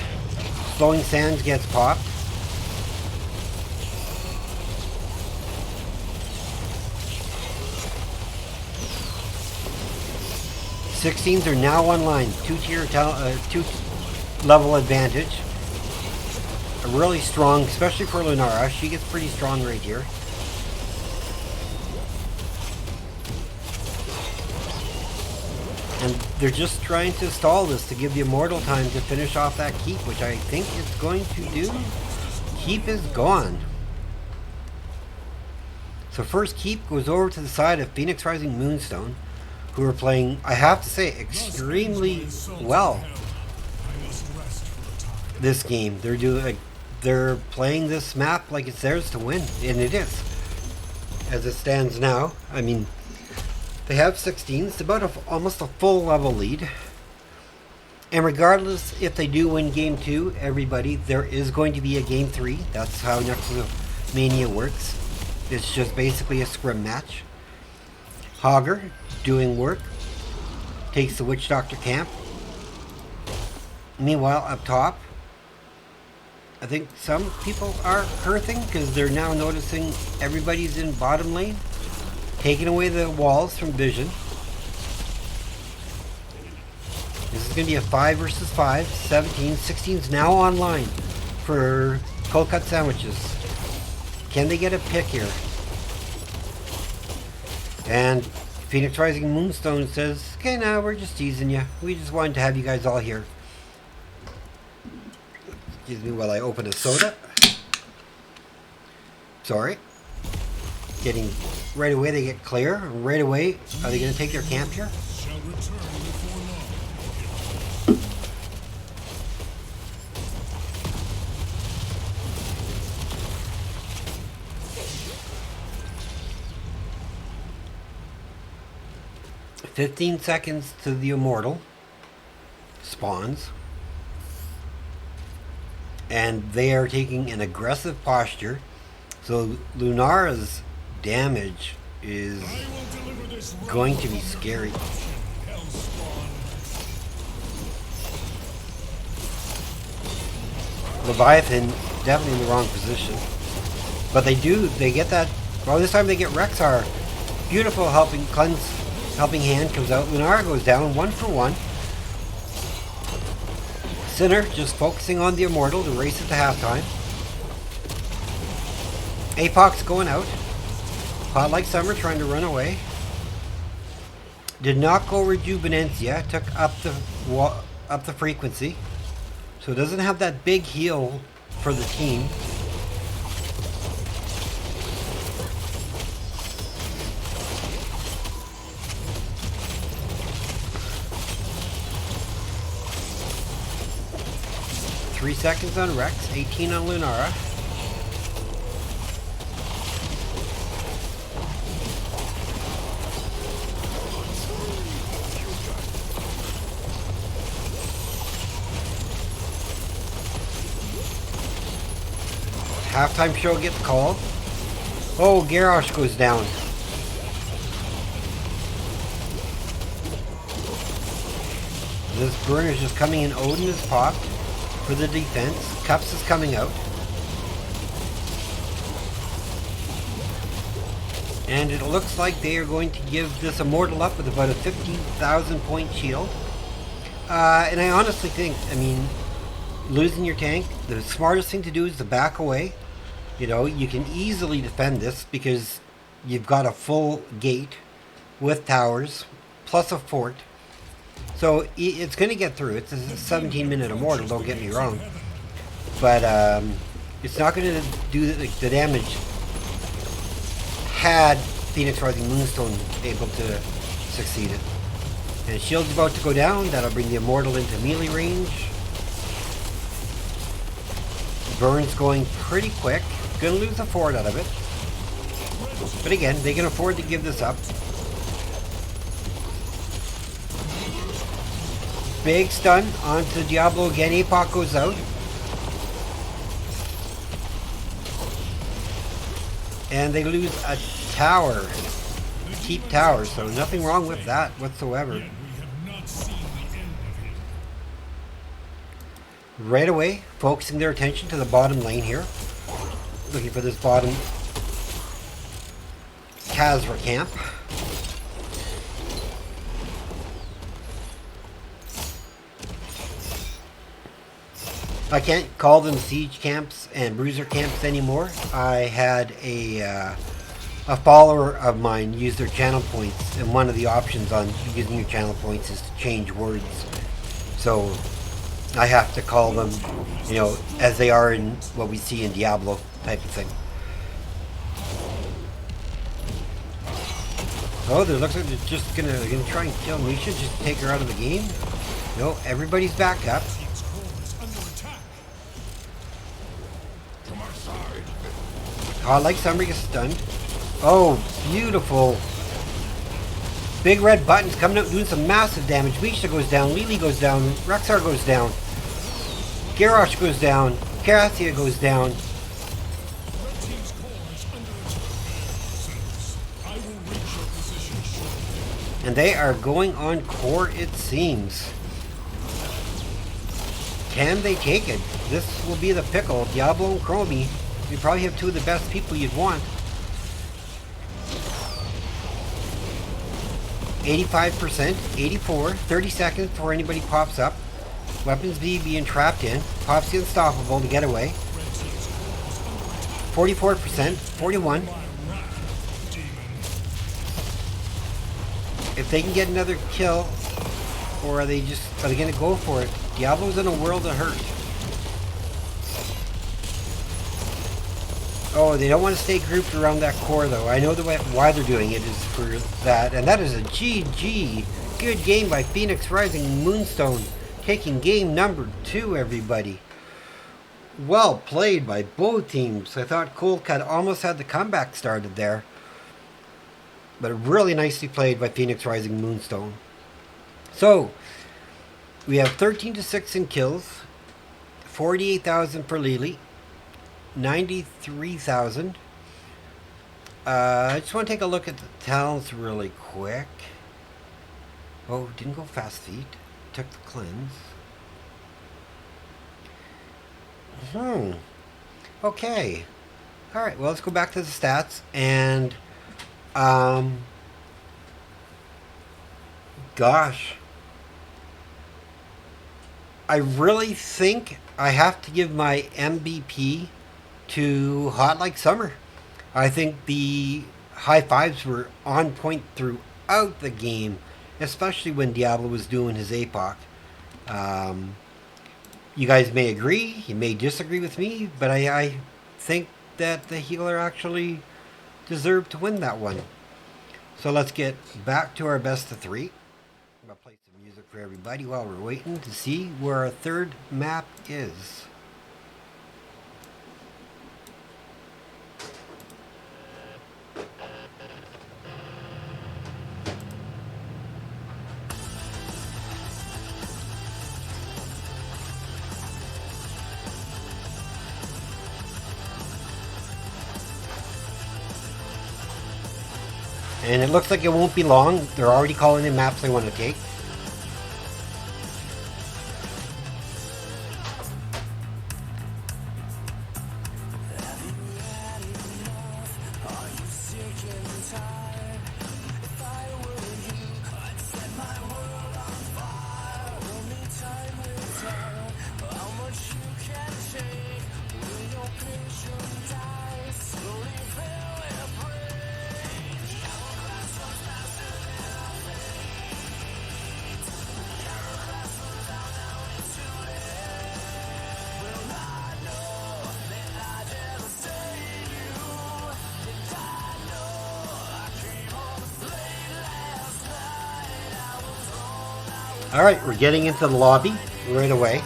Flowing Sands gets popped. Sixteens are now online. Two level advantage. A really strong, especially for Lunara. She gets pretty strong right here. And they're just trying to stall this to give the Immortal time to finish off that keep, which I think it's going to do. Keep is gone. So first keep goes over to the side of Phoenix Rising Moonstone, who are playing, I have to say, extremely well this game. They're playing this map like it's theirs to win, and it is. As it stands now, I mean, they have 16s, about almost a full level lead. And regardless if they do win game 2, everybody, there is going to be a game 3. That's how Nexomania works. It's just basically a scrim match. Hogger, doing work, takes the Witch Doctor camp. Meanwhile, up top, I think some people are earthing because they're now noticing everybody's in bottom lane, taking away the walls from vision. This is going to be a 5 versus 5, 17, 16's now online for cold cut sandwiches. Can they get a pick here? And Phoenix Rising Moonstone says, okay, now we're just teasing you. We just wanted to have you guys all here. Excuse me while I open a soda. Sorry. Getting right away, they get clear. Right away, are they going to take their camp here? Shall return before long. 15 seconds to the Immortal spawns, and they are taking an aggressive posture, so Lunara's damage is going to be scary. Leviathan definitely in the wrong position, but they get that. Well, this time they get Rexar. Beautiful helping hand comes out. Lunara goes down 1 for 1. Sinner just focusing on the Immortal to race it to halftime. Apox going out. Hot like Summer trying to run away. Did not go Rejuvenancia. Took up the frequency. So it doesn't have that big heal for the team. Three seconds on Rex, 18 on Lunara. Halftime show gets called. Oh, Garrosh goes down. This burn is just coming in. Odin is popped for the defense. Cups is coming out. And it looks like they are going to give this Immortal up with about a 15,000 point shield. And I honestly think, I mean, losing your tank, the smartest thing to do is to back away. You know, you can easily defend this because you've got a full gate with towers plus a fort. So it's going to get through. It's a 17-minute Immortal, don't get me wrong. But it's not going to do the damage had Phoenix Rising Moonstone able to succeed it. And shield's about to go down. That'll bring the Immortal into melee range. Burn's going pretty quick. Gonna lose a fort out of it. But again, they can afford to give this up. Big stun onto Diablo again. Apoc goes out. And they lose a tower. Keep tower, so nothing wrong with that whatsoever. Yet we have not seen the end of him. Right away, focusing their attention to the bottom lane here. Looking for this bottom Khazra camp. I can't call them siege camps and bruiser camps anymore. I had a follower of mine use their channel points, and one of the options on using your channel points is to change words. So I have to call them, you know, as they are in what we see in Diablo type of thing. Oh, there looks like they're just gonna try and kill Misha, just take her out of the game. No, everybody's back up. Team's core is under attack. Oh, I like somebody gets stunned. Oh, beautiful. Big red buttons coming out doing some massive damage. Misha goes down, Lily goes down, Rexar goes down, Garrosh goes down, Carathia goes down. Red team's core is under attack. Sense, I will reach your position shortly. And they are going on core, it seems. Can they take it? This will be the pickle. Diablo and Chromie. You probably have two of the best people you'd want. 85%, 84, 30 seconds before anybody pops up. Weapons B being trapped in. Pops the unstoppable to get away. 44%, 41. If they can get another kill, or are they going to go for it? Diablo's in a world of hurt. Oh, they don't want to stay grouped around that core, though. I know why they're doing it is for that. And that is a GG. Good game by Phoenix Rising Moonstone. Taking game number 2, everybody. Well played by both teams. I thought Cold Cut almost had the comeback started there. But really nicely played by Phoenix Rising Moonstone. So, we have 13-6 in kills. 48,000 for Lily. 93,000. I just want to take a look at the talents really quick. Oh, didn't go fast feet. Took the cleanse. Okay. Alright, well, let's go back to the stats. And, gosh. I really think I have to give my MVP to Hot Like Summer. I think the high fives were on point throughout the game, especially when Diablo was doing his APOC. You guys may agree, you may disagree with me, but I think that the healer actually deserved to win that one. So let's get back to our best of 3. I'm going to play some music for everybody while we're waiting to see where our third map is. And it looks like it won't be long. They're already calling in maps they want to take. Alright, we're getting into the lobby right away.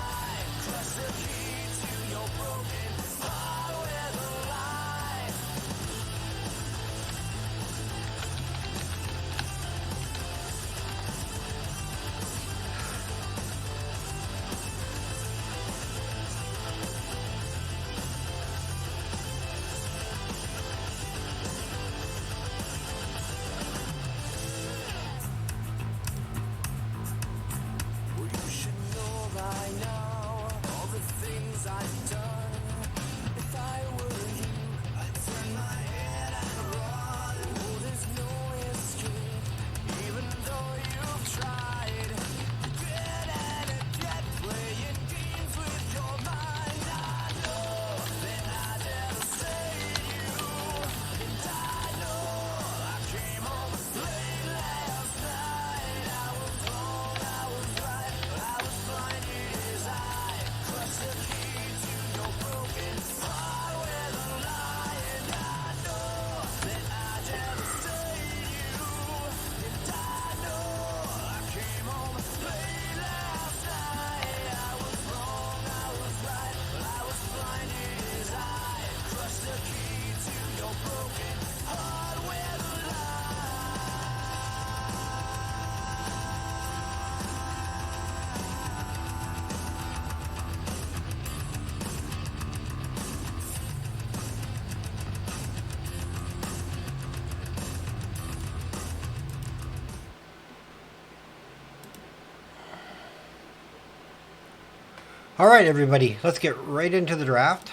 All right, everybody, let's get right into the draft.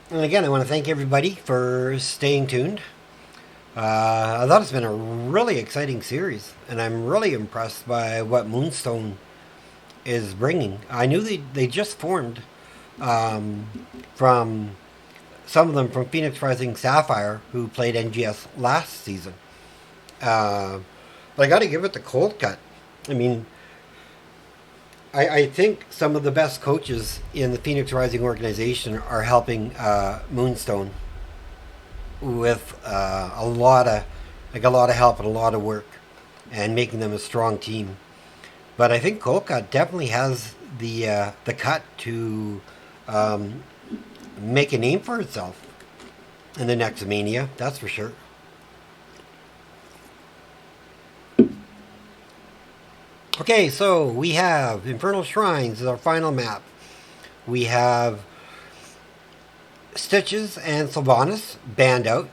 And again, I want to thank everybody for staying tuned. I thought it's been a really exciting series, and I'm really impressed by what Moonstone is bringing. I knew they just formed from some of them from Phoenix Rising Sapphire, who played NGS last season. But I got to give it the cold cut. I mean, I think some of the best coaches in the Phoenix Rising organization are helping Moonstone with a lot of help and a lot of work, and making them a strong team. But I think Kolka definitely has the cut to make a name for itself in the Nexomania. That's for sure. Okay, so we have Infernal Shrines as our final map. We have Stitches and Sylvanas banned out.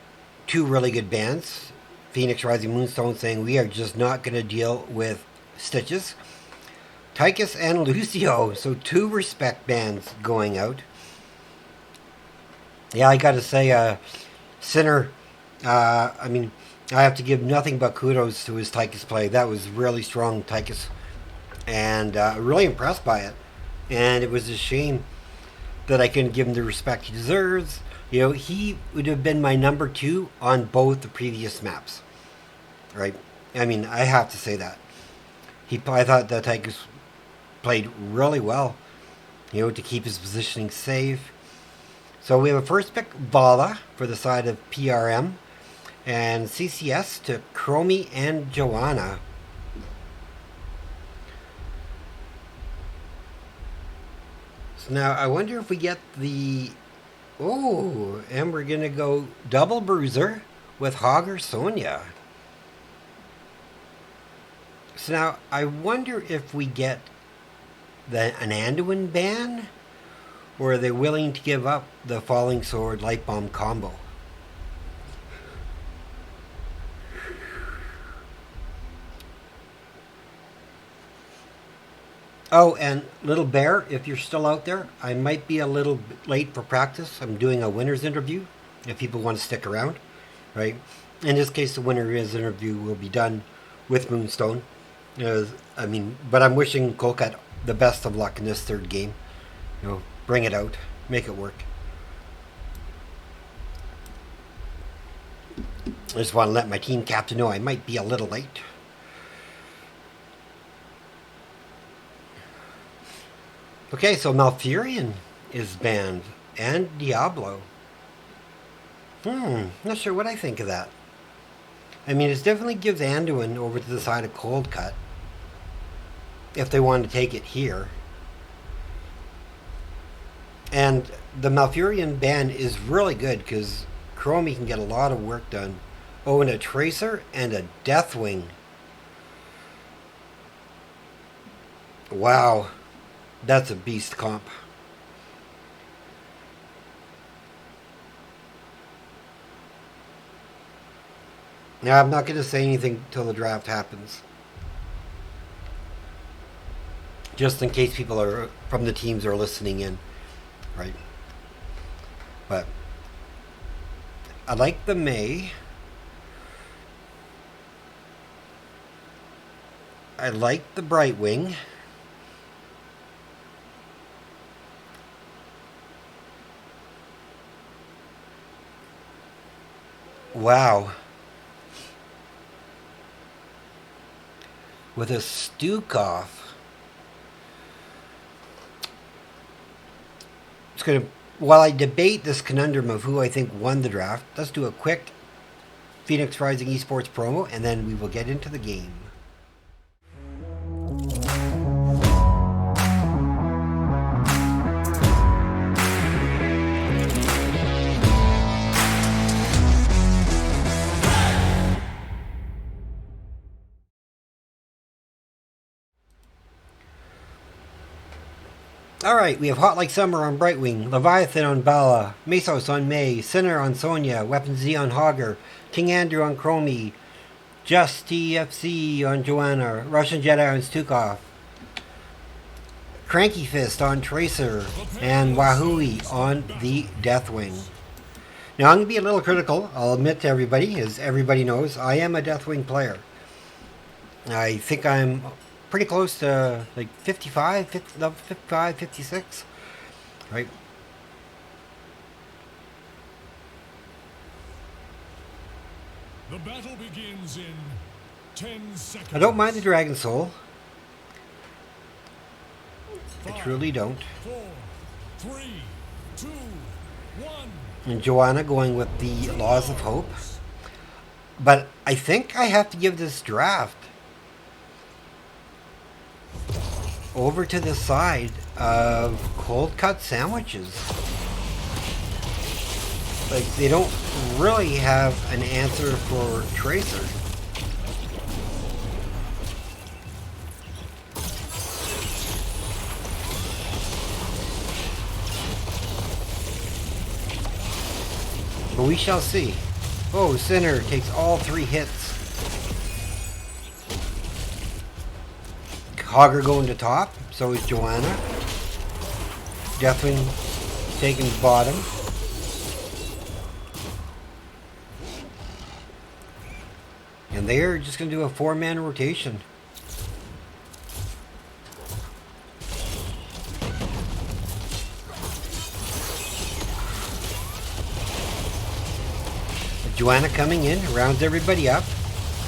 Two really good bans. Phoenix Rising Moonstone saying we are just not going to deal with Stitches. Tychus and Lucio, so two respect bans going out. Yeah, I got to say, Sinner, I mean, I have to give nothing but kudos to his Tychus play. That was really strong, Tychus. And really impressed by it. And it was a shame that I couldn't give him the respect he deserves. You know, he would have been my number 2 on both the previous maps. Right? I mean, I have to say that. I thought that Tychus played really well, you know, to keep his positioning safe. So we have a first pick, Vala, for the side of PRM. And CCS to Chromie and Joanna. So now I wonder if we get the... Oh, and we're going to go double bruiser with Hogger Sonia. So now I wonder if we get an Anduin ban, or are they willing to give up the Falling Sword Light Bomb combo? Oh, and Little Bear, if you're still out there, I might be a little bit late for practice. I'm doing a winner's interview, if people want to stick around, right? In this case, the winner's interview will be done with Moonstone. But I'm wishing Kolkat the best of luck in this third game. You know, bring it out, make it work. I just want to let my team captain know I might be a little late. Okay, so Malfurion is banned, and Diablo. Not sure what I think of that. I mean, it definitely gives Anduin over to the side of Cold Cut, if they wanted to take it here. And the Malfurion ban is really good, because Chromie can get a lot of work done. Oh, and a Tracer and a Deathwing. Wow. That's a beast comp. Now, I'm not going to say anything till the draft happens. Just in case people are from the teams are listening in. Right? But I like the May. I like the Brightwing. Wow. With a Stukov. It's going to... While I debate this conundrum of who I think won the draft, let's do a quick Phoenix Rising Esports promo, and then we will get into the game. Alright, we have Hot Like Summer on Brightwing, Leviathan on Bala, Mesos on May, Sinner on Sonia, Weapon Z on Hogger, King Andrew on Chromie, Just TFC on Joanna. Russian Jedi on Stukov. Cranky Fist on Tracer. And Wahui on the Deathwing. Now I'm going to be a little critical, I'll admit to everybody, as everybody knows, I am a Deathwing player. I think I'm pretty close to like 55, 56, right? The battle begins in 10 seconds. I don't mind the Dragon Soul. I 5, truly don't. 4, 3, 2, 1. And Joanna going with the Laws of Hope. But I think I have to give this draft over to the side of cold cut sandwiches. Like, they don't really have an answer for Tracer. But we shall see. Oh, Sinner takes all 3 hits. Hogger going to top. So is Joanna. Deathwing taking bottom. And they're just going to do a 4-man rotation. Joanna coming in, rounds everybody up.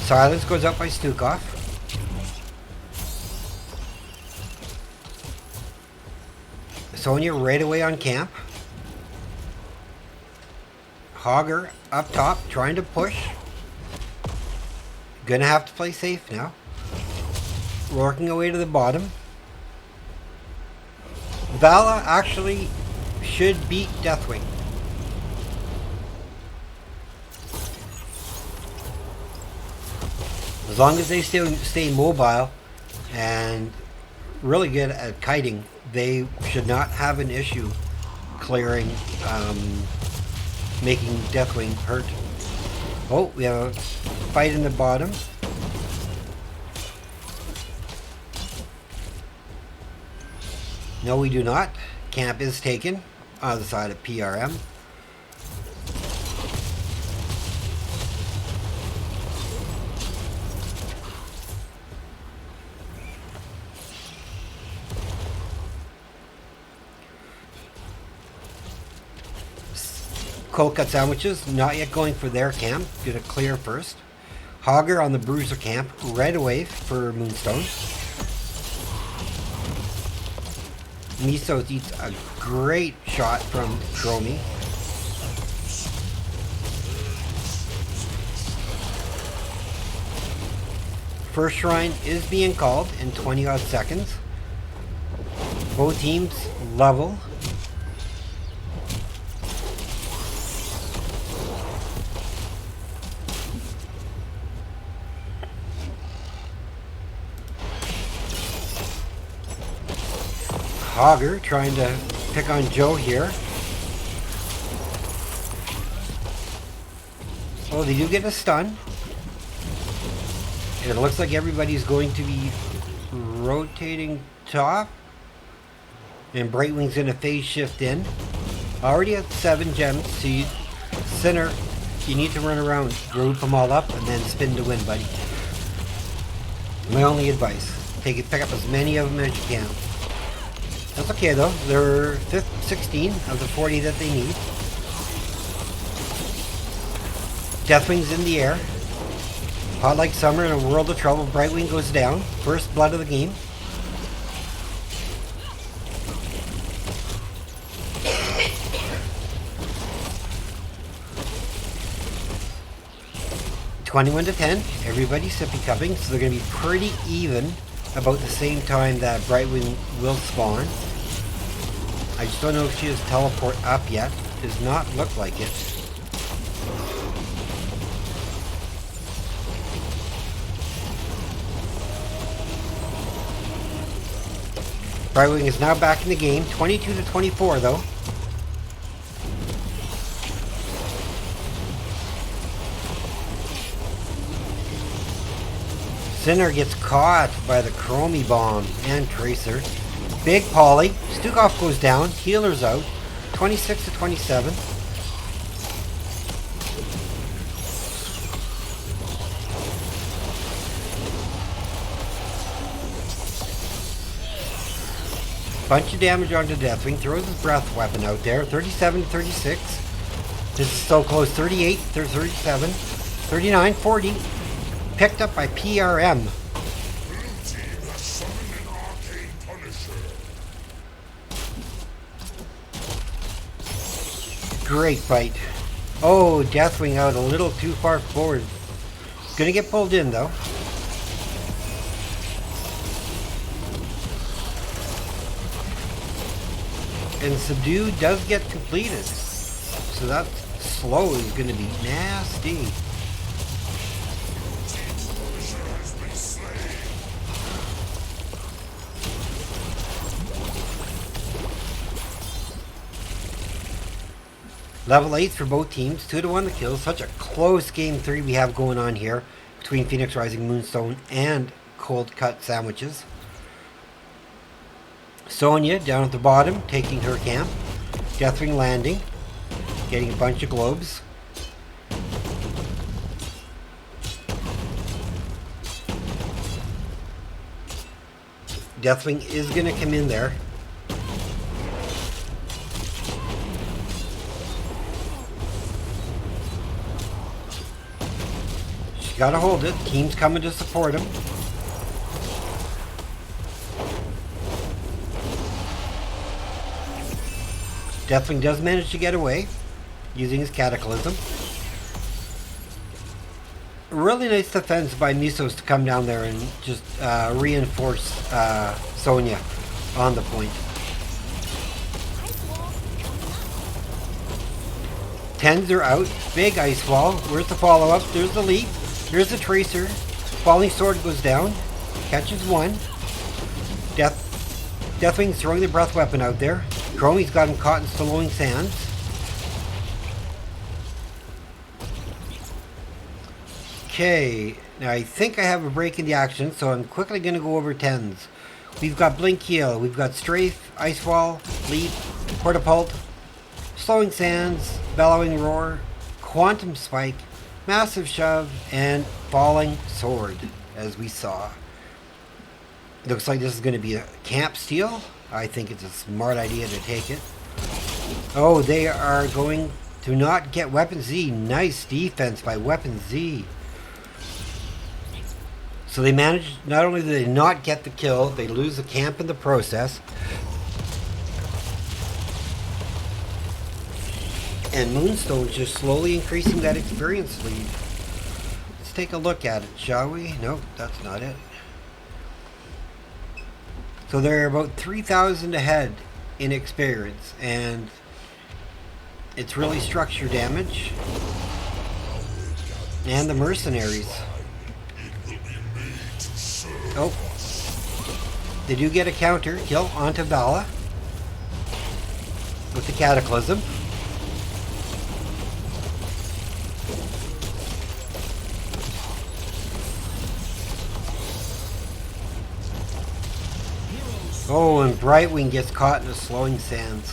Silence goes up by Stukov. Sonya right away on camp. Hogger up top, trying to push. Gonna have to play safe now. Working away to the bottom. Vala actually should beat Deathwing. As long as they stay mobile and really good at kiting, they should not have an issue clearing, making Deathwing hurt. Oh, we have a fight in the bottom. No, we do not. Camp is taken on the side of PRM. Cold cut sandwiches, not yet going for their camp. Gonna clear first. Hogger on the bruiser camp, right away for Moonstone. Miso eats a great shot from Dromi. First shrine is being called in 20 odd seconds. Both teams level. Hogger trying to pick on Joe here. Oh, they do get a stun. And it looks like everybody's going to be rotating top. And Brightwing's going to phase shift in. Already at 7 gems. So you, Sinner, you need to run around, group them all up, and then spin to win, buddy. My only advice. Pick up as many of them as you can. That's okay though, they're 16 of the 40 that they need. Deathwing's in the air. Hot like summer in a world of trouble. Brightwing goes down. First blood of the game. (21-10). Everybody's sippy cupping, so they're going to be pretty even about the same time that Brightwing will spawn. I just don't know if she has teleport up yet. Does not look like it. Brightwing is now back in the game. 22-24 though. Sinner gets caught by the Chromie Bomb and Tracer. Big Polly. Stukov goes down. Healer's out. 26 to 27. Bunch of damage onto Deathwing. Throws his breath weapon out there. 37 to 36. This is so close. 38 to 37. 39, 40. Picked up by PRM. Great fight. Oh, Deathwing out a little too far forward. Gonna get pulled in though. And Subdue does get completed. So that slow is gonna be nasty. Level 8 for both teams, 2-1 the kills. Such a close game 3 we have going on here between Phoenix Rising, Moonstone, and Cold Cut Sandwiches. Sonya down at the bottom, taking her camp. Deathwing landing, getting a bunch of globes. Deathwing is going to come in there. Gotta hold it. Team's coming to support him. Deathwing does manage to get away using his Cataclysm. Really nice defense by Misos to come down there and just reinforce Sonya on the point. 10s are out. Big ice wall. Where's the follow-up? There's the leap. Here's the Tracer. Falling Sword goes down. Catches one. Deathwing's throwing the breath weapon out there. Chromie's got him caught in slowing sands. Okay. Now I think I have a break in the action, so I'm quickly going to go over 10s. We've got Blink Heal. We've got Strafe, Ice Wall, Leap, Portapult, Slowing Sands, Bellowing Roar, Quantum Spike, Massive Shove, and Falling Sword, as we saw. Looks like this is going to be a camp steal. I think it's a smart idea to take it. Oh, they are going to not get Weapon Z. Nice defense by Weapon Z. So they managed, not only did they not get the kill, they lose the camp in the process. And Moonstone's just slowly increasing that experience lead. Let's take a look at it, shall we? Nope, that's not it. So they're about 3,000 ahead in experience, and it's really structure damage. And the mercenaries. Oh. They do get a counter kill onto Vala with the Cataclysm. Oh, and Brightwing gets caught in the slowing sands.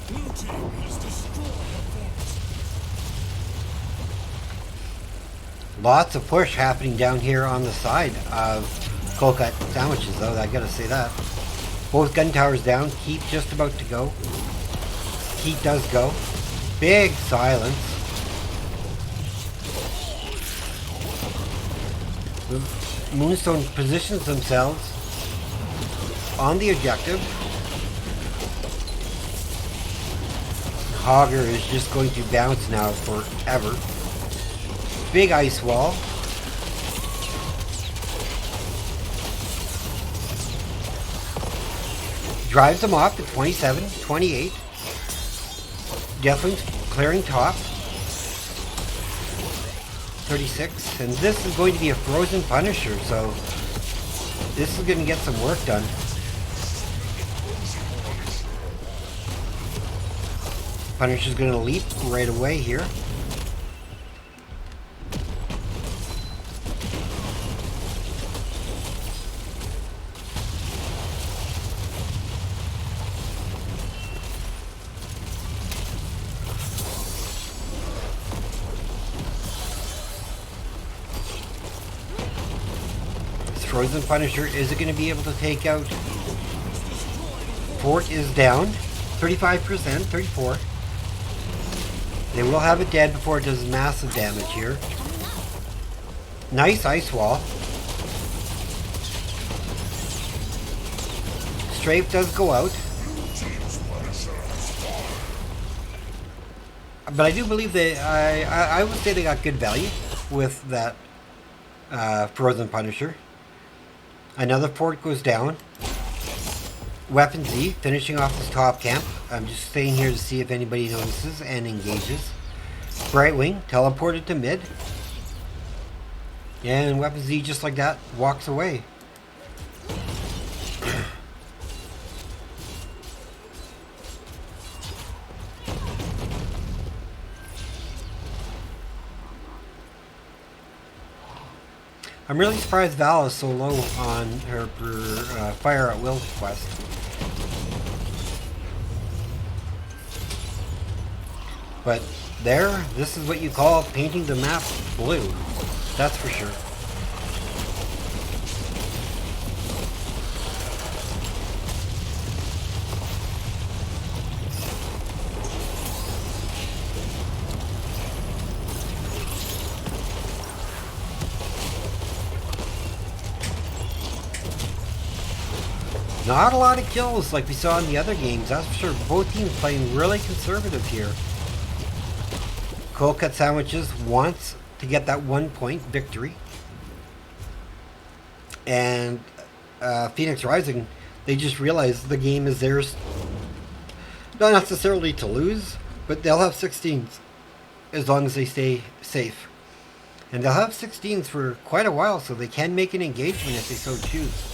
Blue team has destroyed a fort. Lots of push happening down here on the side of Cold Cut Sandwiches, though, I gotta say that. Both gun towers down. Keep just about to go. Keep does go. Big silence. Moonstone positions themselves on the objective. Hogger is just going to bounce now forever. Big ice wall. Drives them off at 27, 28. Deathwing's clearing top. 36. And this is going to be a frozen Punisher, so this is going to get some work done. Punisher's going to leap right away here. Frozen Punisher, is it going to be able to take out? Fort is down. 35%, 34. They will have it dead before it does massive damage here. Nice ice wall. Strafe does go out. But I do believe they, I would say they got good value with that Frozen Punisher. Another fort goes down. Weapon Z finishing off his top camp. I'm just staying here to see if anybody notices and engages. Brightwing teleported to mid. And Weapon Z just like that walks away. I'm really surprised Val is so low on her Fire at Will quest. But there, this is what you call painting the map blue. That's for sure. Not a lot of kills like we saw in the other games, that's for sure. Both teams playing really conservative here. Cold Cut Sandwiches wants to get that 1 point victory. And Phoenix Rising, they just realized the game is theirs. Not necessarily to lose, but they'll have 16s as long as they stay safe. And they'll have 16s for quite a while, so they can make an engagement if they so choose.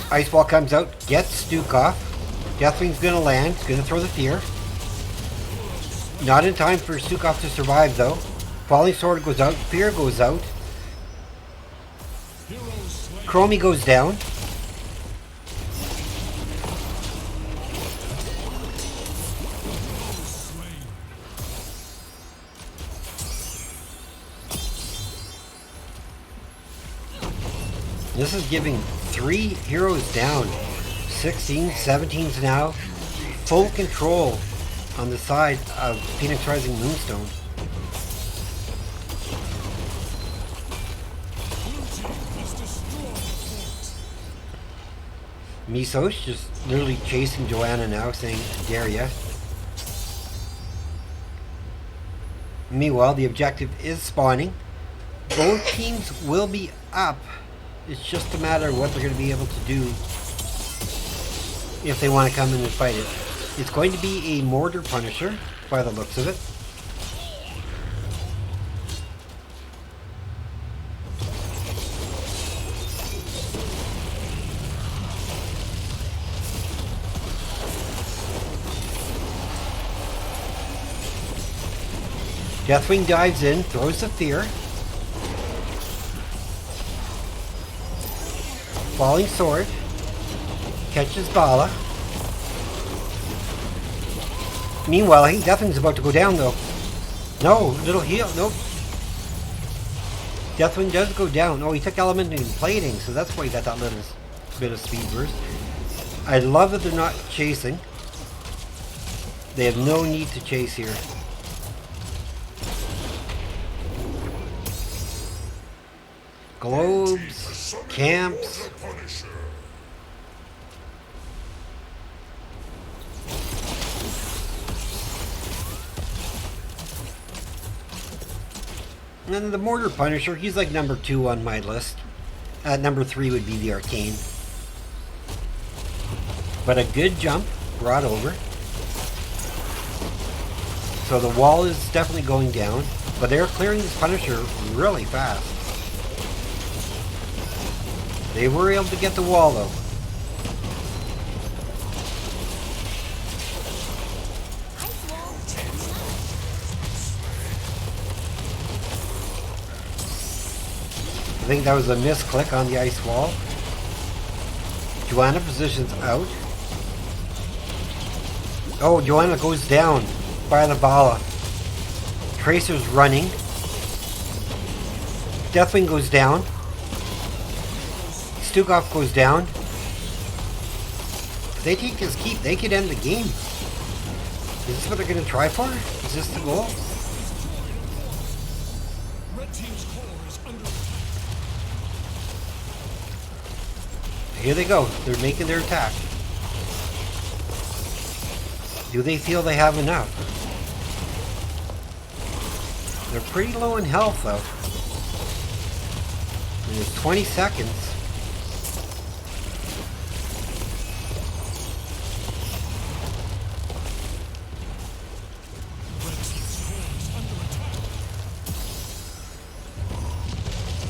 Ice Wall comes out, gets Stuke off. Deathwing's gonna land, he's gonna throw the fear. Not in time for Stukov to survive though. Falling Sword goes out, Fear goes out. Chromie goes down. This is giving 3 heroes down. 16, 17s now. Full control on the side of Phoenix Rising Moonstone. Misos just literally chasing Joanna now, saying, dare ya. Meanwhile, the objective is spawning. Both teams will be up. It's just a matter of what they're going to be able to do if they want to come in and fight it. It's going to be a Mortar Punisher, by the looks of it. Deathwing dives in, throws the fear. Falling Sword catches Bala. Meanwhile, I think Deathwing's about to go down though. No, little heal, nope. Deathwing does go down. Oh, he took Elementing and Plating, so that's why he got that little bit of speed burst. I love that they're not chasing. They have no need to chase here. Globes, camps. And then the Mortar Punisher, he's like number 2 on my list. Number 3 would be the Arcane. But a good jump brought over. So the wall is definitely going down, but they're clearing this Punisher really fast. They were able to get the wall though. I think that was a misclick on the ice wall. Joanna positions out. Oh, Joanna goes down by the Bala. Tracer's running. Deathwing goes down. Stukov goes down. If they take this keep, they could end the game. Is this what they're going to try for? Is this the goal? Red team's core is under attack. Here they go. They're making their attack. Do they feel they have enough? They're pretty low in health though. And it's 20 seconds. Red team's core is under attack.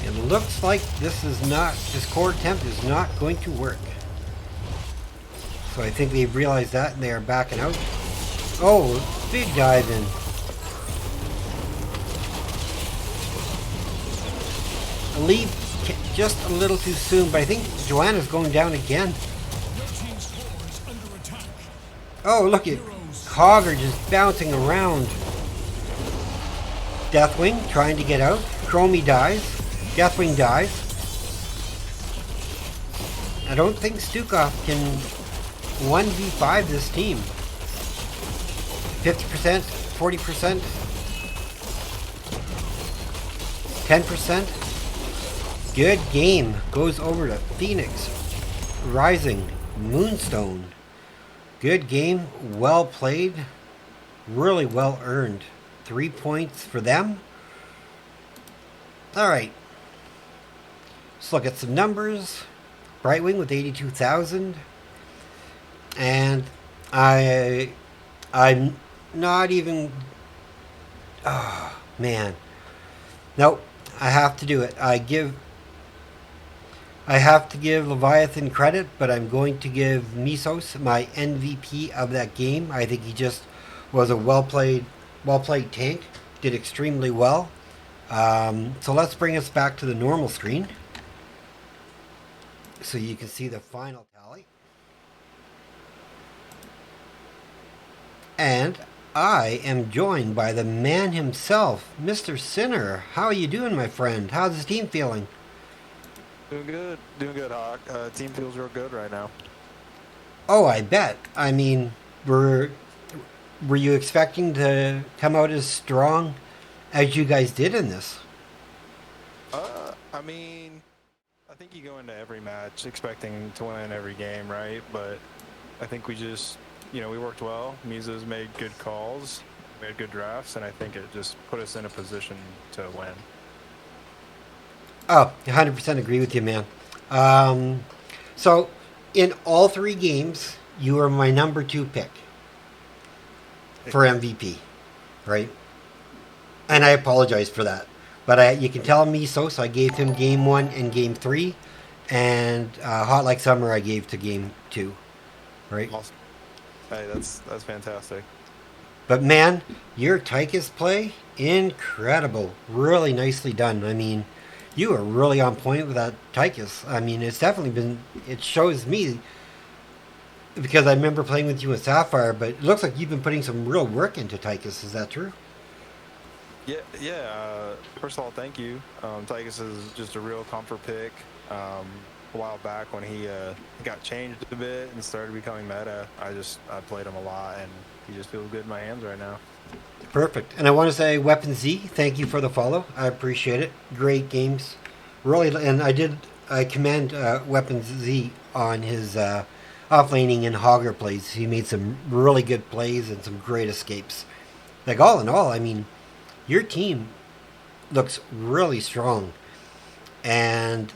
It looks like this core attempt is not going to work. So I think they've realized that and they are backing out. Oh, big dive in. Leave just a little too soon, but I think Joanna's going down again. Red team's core is under attack. Oh, look at Hogger just bouncing around. Deathwing trying to get out. Chromie dies. Deathwing dies. I don't think Stukov can 1v5 this team. 50%, 40%, 10%. Good game. Goes over to Phoenix. Rising. Moonstone. Good game. Well played. Really well earned. 3 points for them. Alright. Let's look at some numbers. Brightwing with 82,000. And I'm not even... Oh, man. Nope. I have to do it. I have to give Leviathan credit, but I'm going to give Mesos my MVP of that game. I think he just was a well played tank. Did extremely well. So let's bring us back to the normal screen, so you can see the final tally. And I am joined by the man himself, Mr. Sinner. How are you doing, my friend? How's the team feeling? Doing good, Hawk. Team feels real good right now. Oh, I bet. I mean, were you expecting to come out as strong as you guys did in this? I mean, I think you go into every match expecting to win every game, right? But I think we just, we worked well. Mises made good calls, made good drafts, and I think it just put us in a position to win. Oh, 100% agree with you, man. So, in all 3 games, you were my number 2 pick for MVP, right? And I apologize for that. But you can tell me so I gave him game 1 and game 3. And Hot Like Summer I gave to game 2, right? Awesome. Hey, that's fantastic. But man, your Tychus play, incredible. Really nicely done. I mean, you are really on point with that Tychus. I mean, it's definitely been, it shows me, because I remember playing with you in Sapphire, but it looks like you've been putting some real work into Tychus. Is that true? Yeah. First of all, thank you. Tychus is just a real comfort pick. A while back when he got changed a bit and started becoming meta, I played him a lot, and he just feels good in my hands right now. Perfect. And I want to say, Weapon Z, thank you for the follow. I appreciate it. Great games. Really, and I commend Weapon Z on his offlaning and Hogger plays. He made some really good plays and some great escapes. Like, all in all, I mean, your team looks really strong. And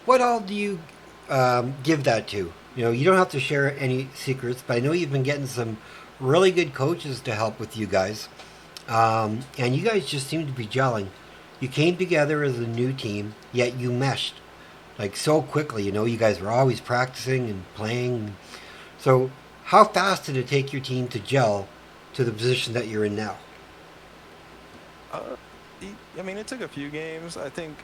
what all do you give that to? You don't have to share any secrets, but I know you've been getting some really good coaches to help with you guys. And you guys just seem to be gelling. You came together as a new team, yet you meshed like so quickly. You guys were always practicing and playing. So, how fast did it take your team to gel to the position that you're in now? I mean, it took a few games. I think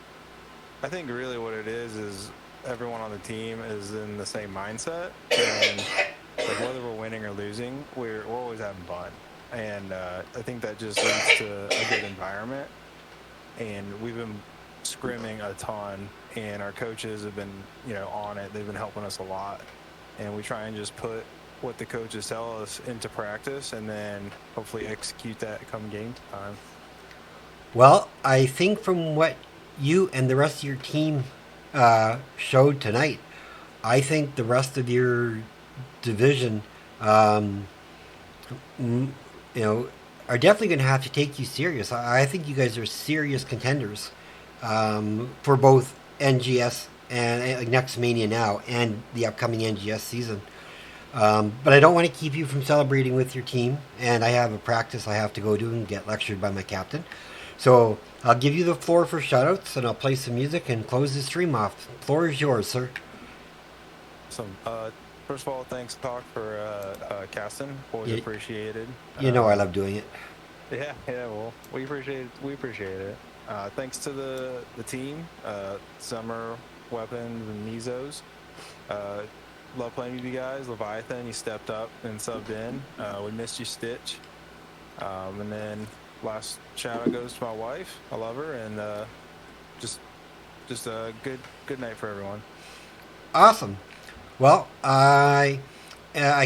really what it is everyone on the team is in the same mindset, and like whether we're winning or losing, we're always having fun, and I think that just leads to a good environment. And we've been scrimming a ton, and our coaches have been on it. They've been helping us a lot, and we try and just put what the coaches tell us into practice, and then hopefully execute that come game time. Well, I think from what you and the rest of your team showed tonight, I think the rest of your division, are definitely going to have to take you serious. I think you guys are serious contenders for both NGS and Nexomania now and the upcoming NGS season. But I don't want to keep you from celebrating with your team, and I have a practice I have to go to and get lectured by my captain. So I'll give you the floor for shoutouts, and I'll play some music and close the stream off. The floor is yours, sir. Awesome. First of all, thanks, Talk, for casting. Always appreciated. I love doing it. Yeah. Well, we appreciate it. Thanks to the team, Summer, Weapons, and Mezos. Love playing with you guys. Leviathan, you stepped up and subbed in. We missed you, Stitch. And then last shout out goes to my wife. I love her, and just a good night for everyone. Awesome. Well, I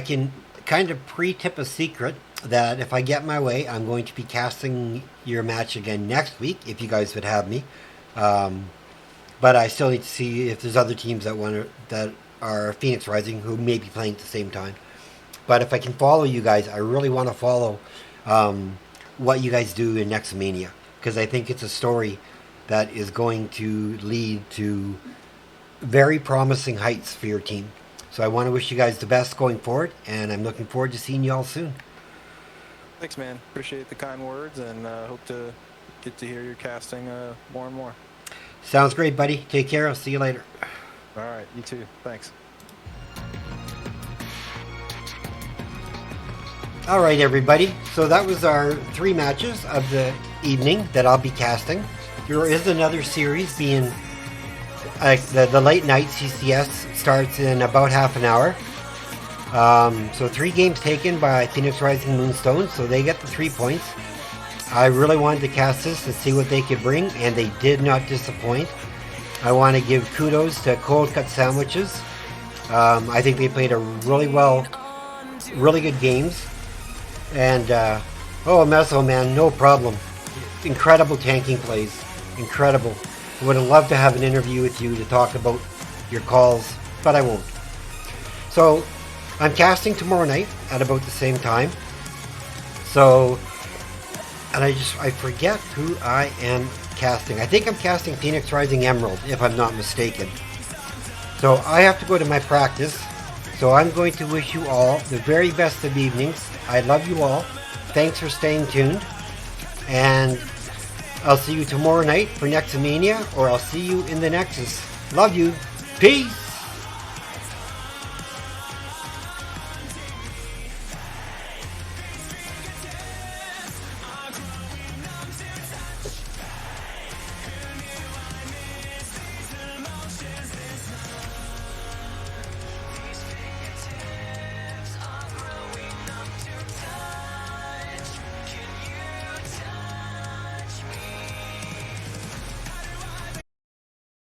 can kind of pre-tip a secret that if I get my way, I'm going to be casting your match again next week if you guys would have me. But I still need to see if there's other teams that are Phoenix Rising who may be playing at the same time. But if I can follow you guys, I really want to follow what you guys do in Nexomania, because I think it's a story that is going to lead to very promising heights for your team. So I want to wish you guys the best going forward, and I'm looking forward to seeing you all soon. Thanks, man. Appreciate the kind words, and hope to get to hear your casting more and more. Sounds great, buddy. Take care. I'll see you later. All right, you too. Thanks. All right, everybody. So that was our 3 matches of the evening that I'll be casting. There is another series being the late night CCS starts in about half an hour. So 3 games taken by Phoenix Rising Moonstone, so they get the 3 points. I really wanted to cast this to see what they could bring, and they did not disappoint. I want to give kudos to Cold Cut Sandwiches. I think they played really good games. And, Meso, man, no problem. Incredible tanking plays. Incredible. I would have loved to have an interview with you to talk about your calls, but I won't. So, I'm casting tomorrow night at about the same time. So, and I forget who I am casting. I think I'm casting Phoenix Rising Emerald, if I'm not mistaken. So, I have to go to my practice. So, I'm going to wish you all the very best of evenings. I love you all. Thanks for staying tuned. And I'll see you tomorrow night for Nexomania, or I'll see you in the Nexus. Love you. Peace.